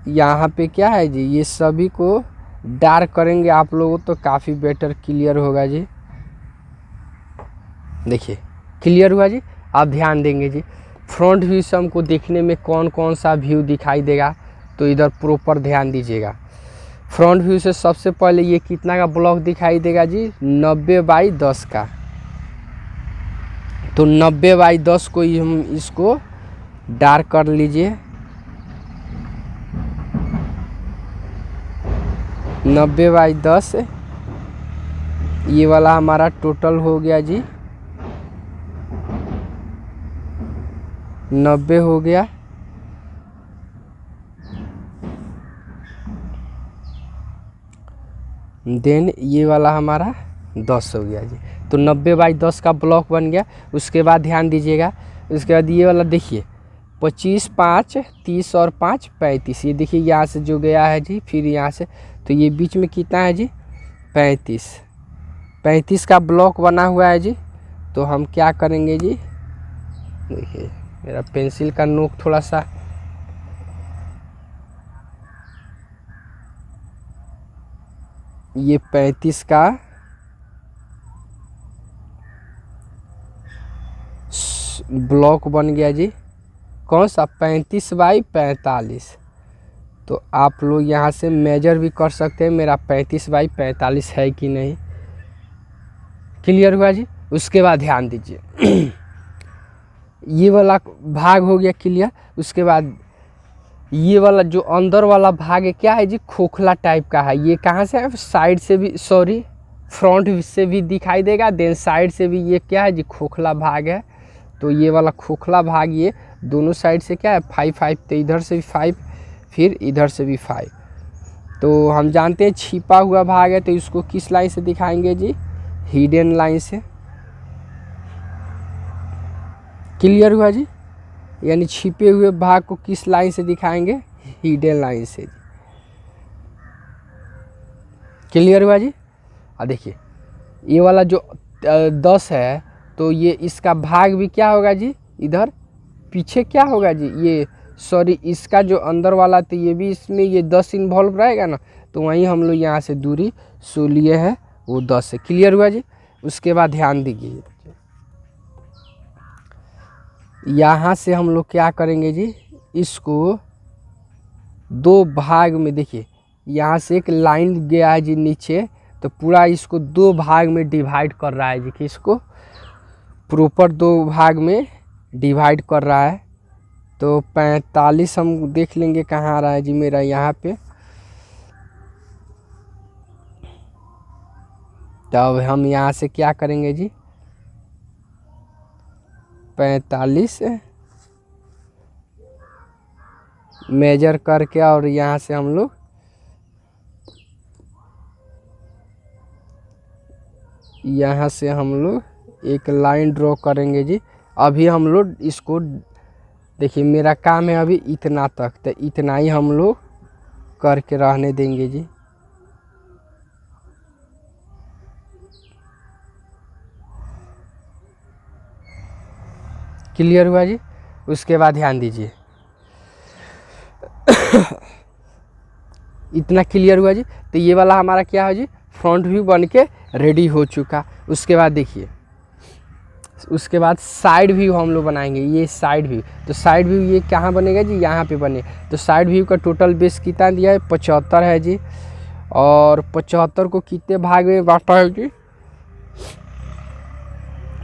यहाँ पे क्या है जी, ये सभी को डार्क करेंगे आप लोगों तो काफ़ी बेटर क्लियर होगा जी। देखिए क्लियर हुआ जी। आप ध्यान देंगे जी, फ्रंट व्यू से हमको देखने में कौन कौन सा व्यू दिखाई देगा, तो इधर प्रॉपर ध्यान दीजिएगा। फ्रंट व्यू से सबसे पहले ये कितना का ब्लॉक दिखाई देगा जी, 90/10 का। तो 90/10 को ही हम इसको डार्क कर लीजिए। 90/10 ये वाला हमारा टोटल हो गया जी, 90 हो गया। देन ये वाला हमारा 10 हो गया जी। तो 90/10 का ब्लॉक बन गया। उसके बाद ध्यान दीजिएगा, उसके बाद ये वाला देखिए 25, 5, 30 और 5, 35। ये देखिए यहाँ से जो गया है जी, फिर यहाँ से, तो ये बीच में कितना है जी, 35 का ब्लॉक बना हुआ है जी। तो हम क्या करेंगे जी, देखिए मेरा पेंसिल का नोक थोड़ा सा, ये 35 का ब्लॉक बन गया जी। कौन सा, 35/45। तो आप लोग यहाँ से मेजर भी कर सकते हैं मेरा 35/45 है कि नहीं। क्लियर हुआ जी। उसके बाद ध्यान दीजिए ये वाला भाग हो गया क्लियर। उसके बाद ये वाला जो अंदर वाला भाग है क्या है जी, खोखला टाइप का है। ये कहाँ से है, साइड से भी, सॉरी फ्रंट से भी दिखाई देगा, देन साइड से भी। ये क्या है जी, खोखला भाग है। तो ये वाला खोखला भाग, ये दोनों साइड से क्या है, 5, तो इधर से भी 5, फिर इधर से भी 5। तो हम जानते हैं छिपा हुआ भाग है, तो इसको किस लाइन से दिखाएंगे जी, हिडन लाइन से। क्लियर हुआ जी। यानी छिपे हुए भाग को किस लाइन से दिखाएंगे, हिडन लाइन से। क्लियर हुआ जी। और देखिए ये वाला जो 10 है, तो ये इसका भाग भी क्या होगा जी, इधर पीछे क्या होगा जी, ये सॉरी इसका जो अंदर वाला, तो ये भी इसमें ये 10 इन्वॉल्व रहेगा ना। तो वहीं हम लोग यहाँ से दूरी सो लिए है, वो 10 है। क्लियर हुआ जी। उसके बाद ध्यान दीजिए, यहाँ से हम लोग क्या करेंगे जी, इसको 2 भाग में, देखिए यहाँ से एक लाइन गया है जी नीचे, तो पूरा इसको 2 भाग में डिवाइड कर रहा है जी, कि इसको प्रॉपर 2 भाग में डिवाइड कर रहा है। तो 45 हम देख लेंगे कहाँ आ रहा है जी मेरा, यहाँ पे। तब हम यहाँ से क्या करेंगे जी, 45 मेजर करके, और यहाँ से हम लोग एक लाइन ड्रॉ करेंगे जी। अभी हम लोग इसको, देखिए मेरा काम है अभी इतना तक, तो इतना ही हम लोग करके रहने देंगे जी। क्लियर हुआ जी। उसके बाद ध्यान दीजिए इतना क्लियर हुआ जी। तो ये वाला हमारा क्या है जी, फ्रंट व्यू बन के रेडी हो चुका। उसके बाद देखिए, उसके बाद साइड व्यू हम लोग बनाएंगे। ये साइड व्यू, तो साइड व्यू ये कहाँ बनेगा जी, यहाँ पे बने। तो साइड व्यू का टोटल बेस कितना दिया है, 75 है जी। और 75 को कितने भाग में बांटा है जी,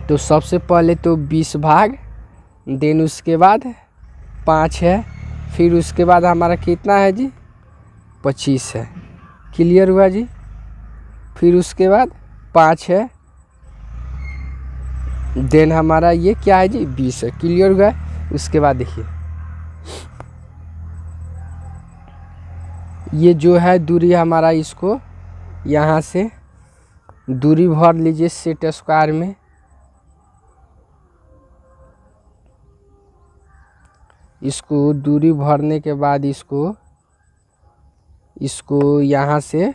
तो सबसे पहले तो 20 भाग, देन उसके बाद 5 है, फिर उसके बाद हमारा कितना है जी, 25 है। क्लियर हुआ जी। फिर उसके बाद 5 है, देन हमारा ये क्या है जी 20 है। क्लियर हुआ है। उसके बाद देखिए ये जो है दूरी हमारा, इसको यहाँ से दूरी भर लीजिए सेट स्क्वायर में। इसको दूरी भरने के बाद इसको यहाँ से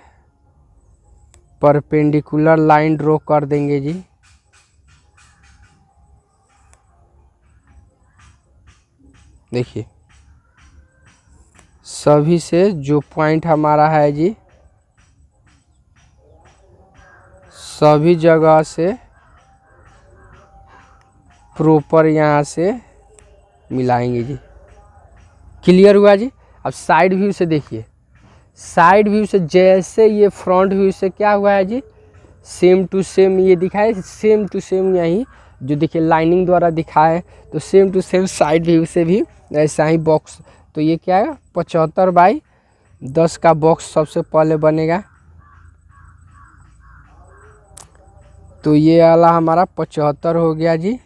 परपेंडिकुलर लाइन ड्रॉ कर देंगे जी। देखिए सभी से जो पॉइंट हमारा है जी, सभी जगह से प्रॉपर यहाँ से मिलाएंगे जी। क्लियर हुआ जी। अब साइड व्यू से देखिए, साइड व्यू से जैसे ये फ्रंट व्यू से क्या हुआ है जी, सेम टू सेम ये दिखाए, सेम टू सेम यही जो देखिए लाइनिंग द्वारा दिखाए, तो same to same side view से भी ऐसा ही बॉक्स। तो ये क्या है 75/10 का बॉक्स सबसे पहले बनेगा। तो ये वाला हमारा 75 हो गया जी।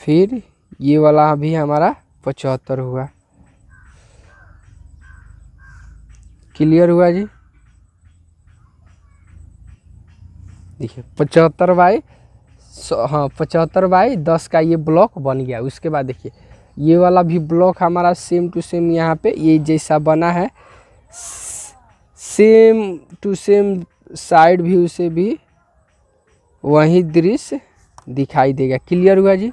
फिर ये वाला भी हमारा 75 हुआ। क्लियर हुआ जी। देखिए 75/10 का ये ब्लॉक बन गया। उसके बाद देखिए ये वाला भी ब्लॉक हमारा सेम टू सेम यहाँ पे ये जैसा बना है, same to same side view से भी वही दृश्य दिखाई देगा। क्लियर हुआ जी।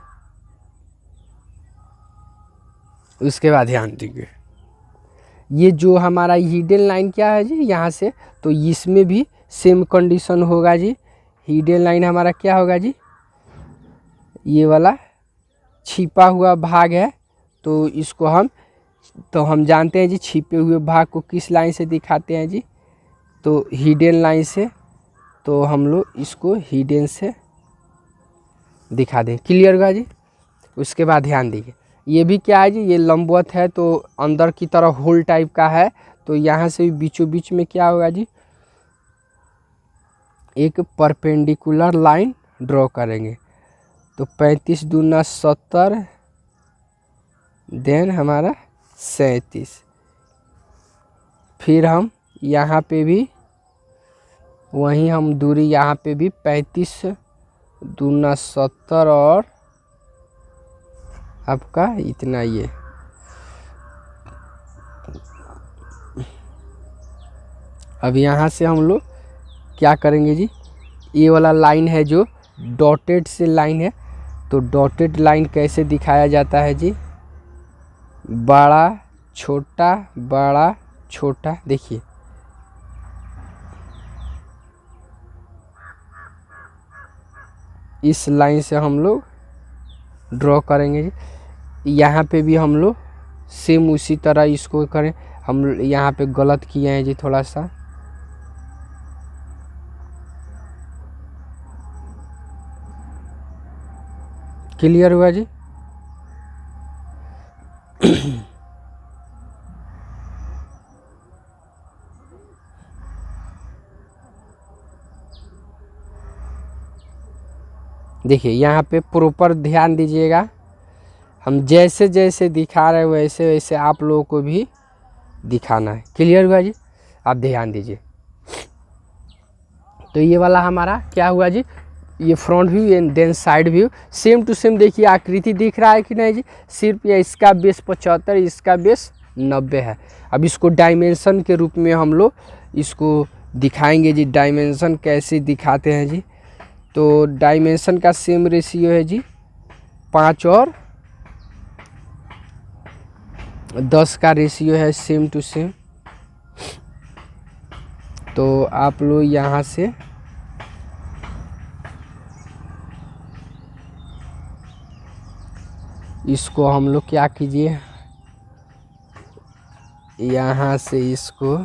उसके बाद ध्यान दीजिए ये जो हमारा हिडन लाइन क्या है जी यहाँ से, तो इसमें भी सेम कंडीशन होगा जी। हिडन लाइन हमारा क्या होगा जी, ये वाला छिपा हुआ भाग है, तो इसको हम जानते हैं जी छिपे हुए भाग को किस लाइन से दिखाते हैं जी, तो हिडन लाइन से। तो हम लोग इसको हिडन से दिखा दें। क्लियर हुआ जी। उसके बाद ध्यान दीजिए ये भी क्या है जी, ये लंबवत है तो अंदर की तरफ होल टाइप का है, तो यहाँ से बीचों बीच में क्या होगा जी, एक परपेंडिकुलर लाइन ड्रॉ करेंगे। तो 35 दूना 70, देन हमारा 37। फिर हम यहाँ पे भी वहीं हम दूरी यहाँ पे भी 35 दूना 70 और आपका इतना ये। अब यहाँ से हम लोग क्या करेंगे जी, ये वाला लाइन है जो डॉटेड से लाइन है, तो डॉटेड लाइन कैसे दिखाया जाता है जी, बड़ा छोटा। देखिए इस लाइन से हम लोग ड्रॉ करेंगे जी। यहाँ पे भी हम लोग सेम उसी तरह इसको करें। हम यहाँ पे गलत किए हैं जी थोड़ा सा। क्लियर हुआ जी। देखिए यहाँ पे प्रॉपर ध्यान दीजिएगा, हम जैसे जैसे दिखा रहे हैं वैसे वैसे आप लोगों को भी दिखाना है। क्लियर हुआ जी। आप ध्यान दीजिए। तो ये वाला हमारा क्या हुआ जी, ये front view and then side view same to same. देखिए आकृति दिख रहा है कि नहीं जी, सिर्फ ये इसका बेस 75, इसका बेस 90 है। अब इसको डायमेंशन के रूप में हम लोग इसको दिखाएंगे जी। डायमेंशन कैसे दिखाते हैं जी, तो डायमेंशन का सेम रेशियो है जी 5 और 10 का रेशियो है सेम टू सेम। तो आप लोग यहाँ से इसको हम लोग क्या कीजिए, यहाँ से इसको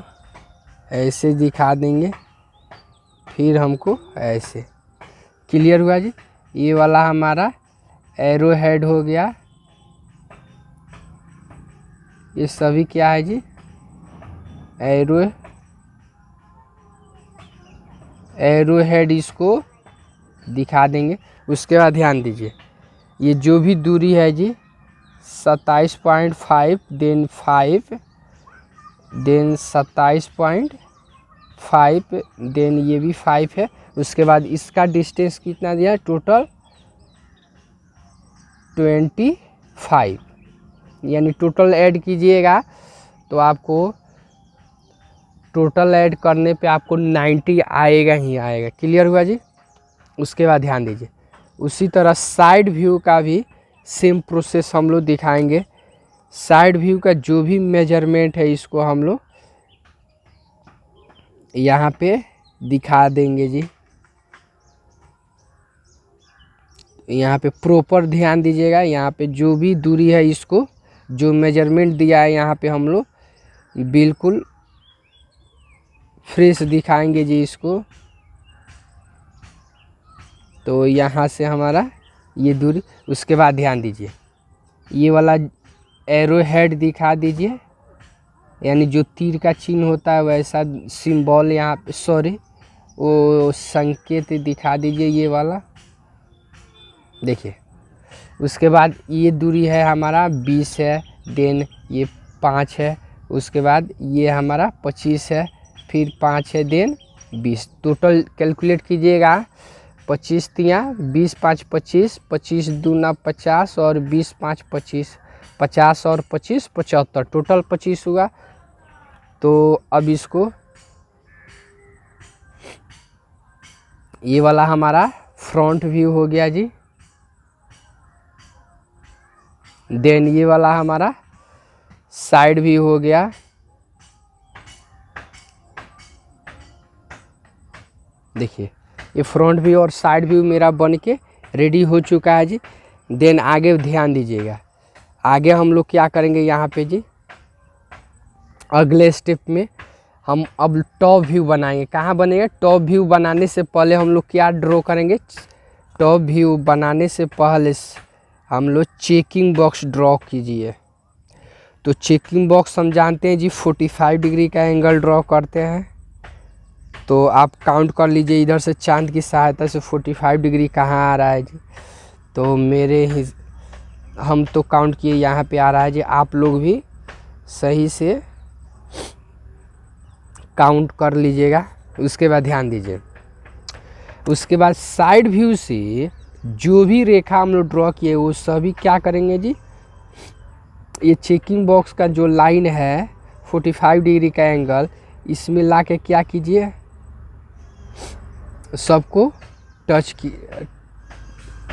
ऐसे दिखा देंगे, फिर हमको ऐसे। क्लियर हुआ जी। ये वाला हमारा एरो हेड हो गया। ये सभी क्या है जी, एरो एरो हेड इसको दिखा देंगे। उसके बाद ध्यान दीजिए, ये जो भी दूरी है जी 27.5 देन 5 देन 27.5 देन ये भी 5 है। उसके बाद इसका डिस्टेंस कितना दिया, टोटल 25, यानी टोटल ऐड कीजिएगा तो आपको टोटल ऐड करने पे आपको 90 आएगा ही आएगा। क्लियर हुआ जी। उसके बाद ध्यान दीजिए, उसी तरह साइड व्यू का भी सेम प्रोसेस हम लोग दिखाएंगे। साइड व्यू का जो भी मेजरमेंट है इसको हम लोग यहाँ पे दिखा देंगे जी। यहाँ पे प्रॉपर ध्यान दीजिएगा, यहाँ पे जो भी दूरी है इसको जो मेजरमेंट दिया है यहाँ पे हम लोग बिल्कुल फ्रेश दिखाएंगे जी इसको। तो यहाँ से हमारा ये दूरी, उसके बाद ध्यान दीजिए ये वाला एरो हेड दिखा दीजिए, यानी जो तीर का चिन्ह होता है वैसा सिंबल यहाँ पे, सॉरी वो संकेत दिखा दीजिए ये वाला, देखिए। उसके बाद ये दूरी है हमारा 20 है, देन ये 5 है, उसके बाद ये हमारा 25 है, फिर 5 है, देन 20। टोटल कैलकुलेट कीजिएगा, 25 तिया 20 5 25, 25 दूना 50 और 20 5 25, 50 और 25 75, टोटल 25 हुआ। तो अब इसको ये वाला हमारा फ्रंट व्यू हो गया जी। देन ये वाला हमारा साइड व्यू हो गया। देखिए ये फ्रंट व्यू और साइड व्यू मेरा बन के रेडी हो चुका है जी। देन आगे ध्यान दीजिएगा, आगे हम लोग क्या करेंगे यहाँ पे जी, अगले स्टेप में हम अब टॉप व्यू बनाएंगे। कहाँ बनेगा, टॉप व्यू बनाने से पहले हम लोग क्या ड्रॉ करेंगे, टॉप व्यू बनाने से पहले हम लोग चेकिंग बॉक्स ड्रॉ कीजिए। तो चेकिंग बॉक्स हम जानते हैं जी 45 डिग्री का एंगल ड्रॉ करते हैं। तो आप काउंट कर लीजिए इधर से चांद की सहायता से 45 डिग्री कहाँ आ रहा है जी। तो मेरे ही हम तो काउंट किए यहाँ पे आ रहा है जी, आप लोग भी सही से काउंट कर लीजिएगा। उसके बाद ध्यान दीजिए, उसके बाद साइड व्यू से जो भी रेखा हम लोग ड्रॉ किए वो सभी क्या करेंगे जी, ये चेकिंग बॉक्स का जो लाइन है 45 डिग्री का एंगल, इसमें ला के क्या कीजिए, सबको टच की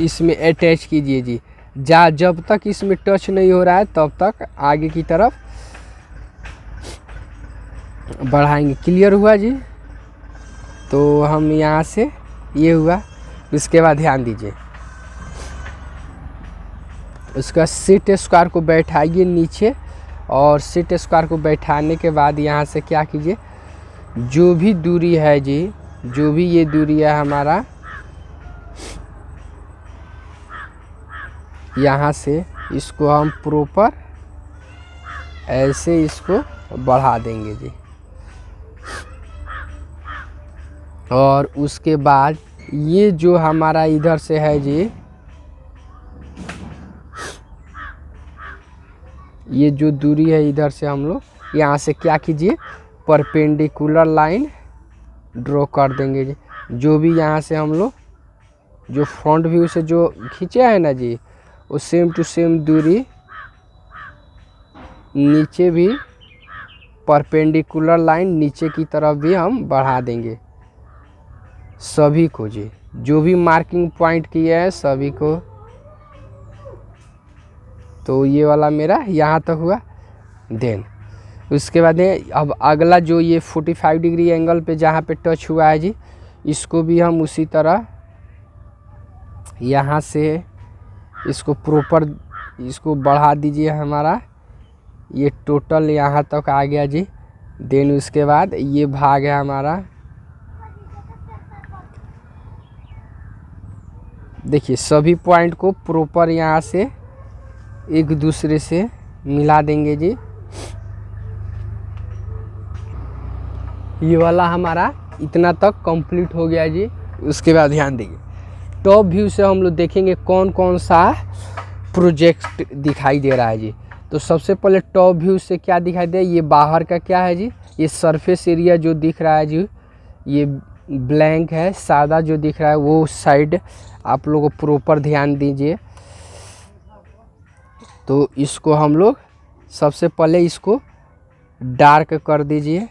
इसमें अटैच कीजिए जी। जब तक इसमें टच नहीं हो रहा है तब तक आगे की तरफ बढ़ाएंगे। क्लियर हुआ जी। तो हम यहाँ से ये हुआ। उसके बाद ध्यान दीजिए, उसका सीट स्क्वायर को बैठाइए नीचे, और सीट स्क्वायर को बैठाने के बाद यहाँ से क्या कीजिए, जो भी दूरी है जी, जो भी ये दूरी है हमारा, यहाँ से इसको हम प्रॉपर ऐसे इसको बढ़ा देंगे जी। और उसके बाद ये जो हमारा इधर से है जी, ये जो दूरी है इधर से हम लोग यहाँ से क्या कीजिए, परपेंडिकुलर लाइन ड्रॉ कर देंगे जी। जो भी यहाँ से हम लोग जो फ्रंट व्यू से जो खींचे हैं ना जी, वो सेम टू सेम दूरी नीचे भी परपेंडिकुलर लाइन नीचे की तरफ भी हम बढ़ा देंगे सभी को जी। जो भी मार्किंग पॉइंट किए हैं सभी को। तो ये वाला मेरा यहाँ तक हुआ। देन उसके बाद अब अगला जो ये 45 डिग्री एंगल पे जहाँ पे टच हुआ है जी, इसको भी हम उसी तरह यहाँ से इसको प्रॉपर इसको बढ़ा दीजिए। हमारा ये टोटल यहाँ तक आ गया जी। देन उसके बाद ये भाग है हमारा, देखिए सभी पॉइंट को प्रॉपर यहाँ से एक दूसरे से मिला देंगे जी। ये वाला हमारा इतना तक कंप्लीट हो गया जी। उसके बाद ध्यान दीजिए, टॉप व्यू से हम लोग देखेंगे कौन कौन सा प्रोजेक्ट दिखाई दे रहा है जी। तो सबसे पहले टॉप व्यू से क्या दिखाई दे, ये बाहर का क्या है जी, ये सरफेस एरिया जो दिख रहा है जी, ये ब्लैंक है, सादा जो दिख रहा है वो साइड आप लोगों को प्रॉपर ध्यान दीजिए। तो इसको हम लोग सबसे पहले इसको डार्क कर दीजिए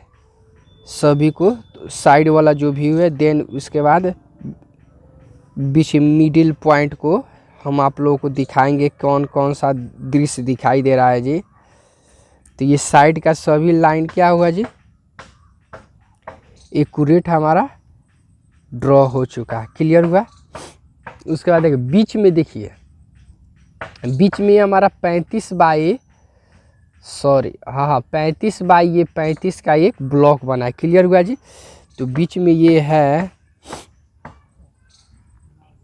सभी को, साइड वाला जो व्यू है। देन उसके बाद बीच मिडिल पॉइंट को हम आप लोगों को दिखाएंगे कौन कौन सा दृश्य दिखाई दे रहा है जी। तो ये साइड का सभी लाइन क्या हुआ जी, एक्यूरेट हमारा ड्रॉ हो चुका है, क्लियर हुआ। उसके बाद देखिए बीच में, देखिए बीच में हमारा 35 बाई 35 का एक ब्लॉक बना है, क्लियर हुआ जी। तो बीच में ये है,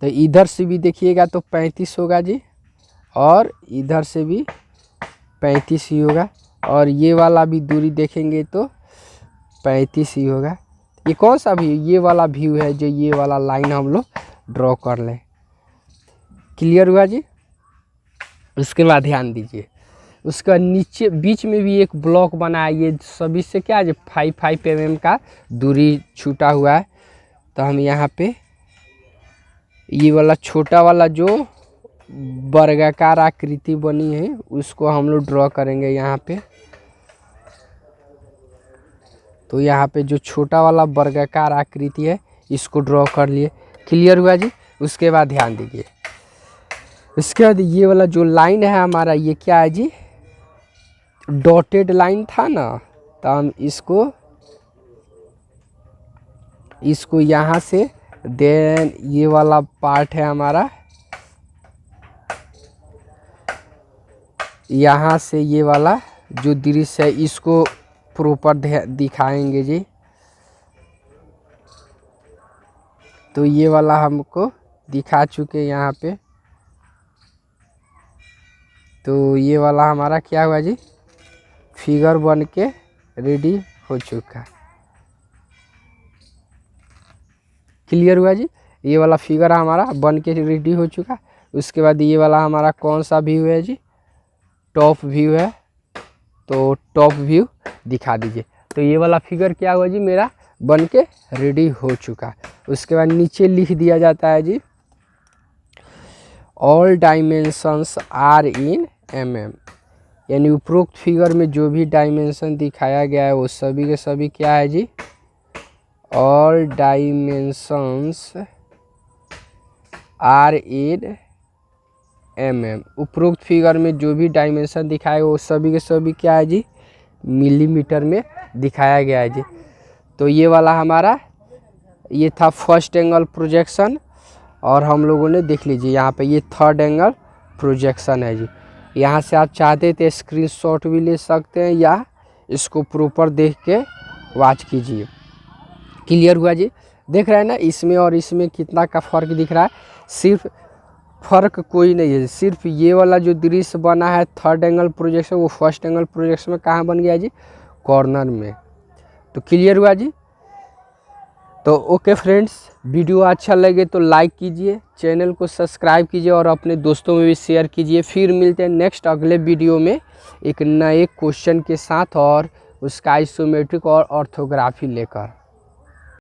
तो इधर से भी देखिएगा तो 35 होगा जी, और इधर से भी 35 ही होगा, और ये वाला भी दूरी देखेंगे तो 35 ही होगा। ये कौन सा व्यू, ये वाला व्यू है जो ये वाला लाइन हम लोग ड्रॉ कर लें, क्लियर हुआ जी। उसके बाद ध्यान दीजिए, उसका नीचे बीच में भी एक ब्लॉक बना है, ये सभी से क्या है 5 mm का दूरी छूटा हुआ है। तो हम यहाँ पे ये वाला छोटा वाला जो वर्गाकार आकृति बनी है उसको हम लोग ड्रॉ करेंगे यहाँ पे। तो यहाँ पे जो छोटा वाला वर्गाकार आकृति है इसको ड्रॉ कर लिए, क्लियर हुआ जी। उसके बाद ध्यान दीजिए, उसके बाद ये वाला जो लाइन है हमारा, ये क्या है जी, डॉटेड लाइन था ना, तो हम इसको यहाँ से, देन ये वाला पार्ट है हमारा, यहाँ से ये वाला जो दृश्य है इसको प्रॉपर दिखाएंगे जी। तो ये वाला हमको दिखा चुके यहाँ पे। तो ये वाला हमारा क्या हुआ जी, फिगर बन के रेडी हो चुका, क्लियर हुआ जी। ये वाला फिगर हमारा बन के रेडी हो चुका। उसके बाद ये वाला हमारा कौन सा व्यू है जी, टॉप व्यू है। तो टॉप व्यू दिखा दीजिए। तो ये वाला फिगर क्या हुआ जी, मेरा बन के रेडी हो चुका। उसके बाद नीचे लिख दिया जाता है जी, all dimensions are in mm, यानी उपरोक्त फिगर में जो भी डायमेंशन दिखाया गया है वो सभी के सभी क्या है जी, all dimensions are in mm। उपरोक्त फिगर में जो भी डायमेंशन दिखाया वो सभी के सभी क्या है जी, मिलीमीटर में दिखाया गया है जी। तो ये वाला हमारा ये था फर्स्ट एंगल प्रोजेक्शन, और हम लोगों ने देख लीजिए यहाँ पे ये थर्ड एंगल प्रोजेक्शन है जी। यहाँ से आप चाहते थे स्क्रीनशॉट भी ले सकते हैं या इसको प्रॉपर देख के वॉच कीजिए, क्लियर हुआ जी। देख रहे हैं ना इसमें और इसमें कितना का फ़र्क दिख रहा है, सिर्फ फ़र्क कोई नहीं है, सिर्फ ये वाला जो दृश्य बना है थर्ड एंगल प्रोजेक्शन वो फर्स्ट एंगल प्रोजेक्शन में कहाँ बन गया जी, कॉर्नर में। तो क्लियर हुआ जी। तो ओके फ्रेंड्स, वीडियो अच्छा लगे तो लाइक कीजिए, चैनल को सब्सक्राइब कीजिए और अपने दोस्तों में भी शेयर कीजिए। फिर मिलते हैं नेक्स्ट अगले वीडियो में एक नए क्वेश्चन के साथ और उसका आइसोमेट्रिक और ऑर्थोग्राफी लेकर।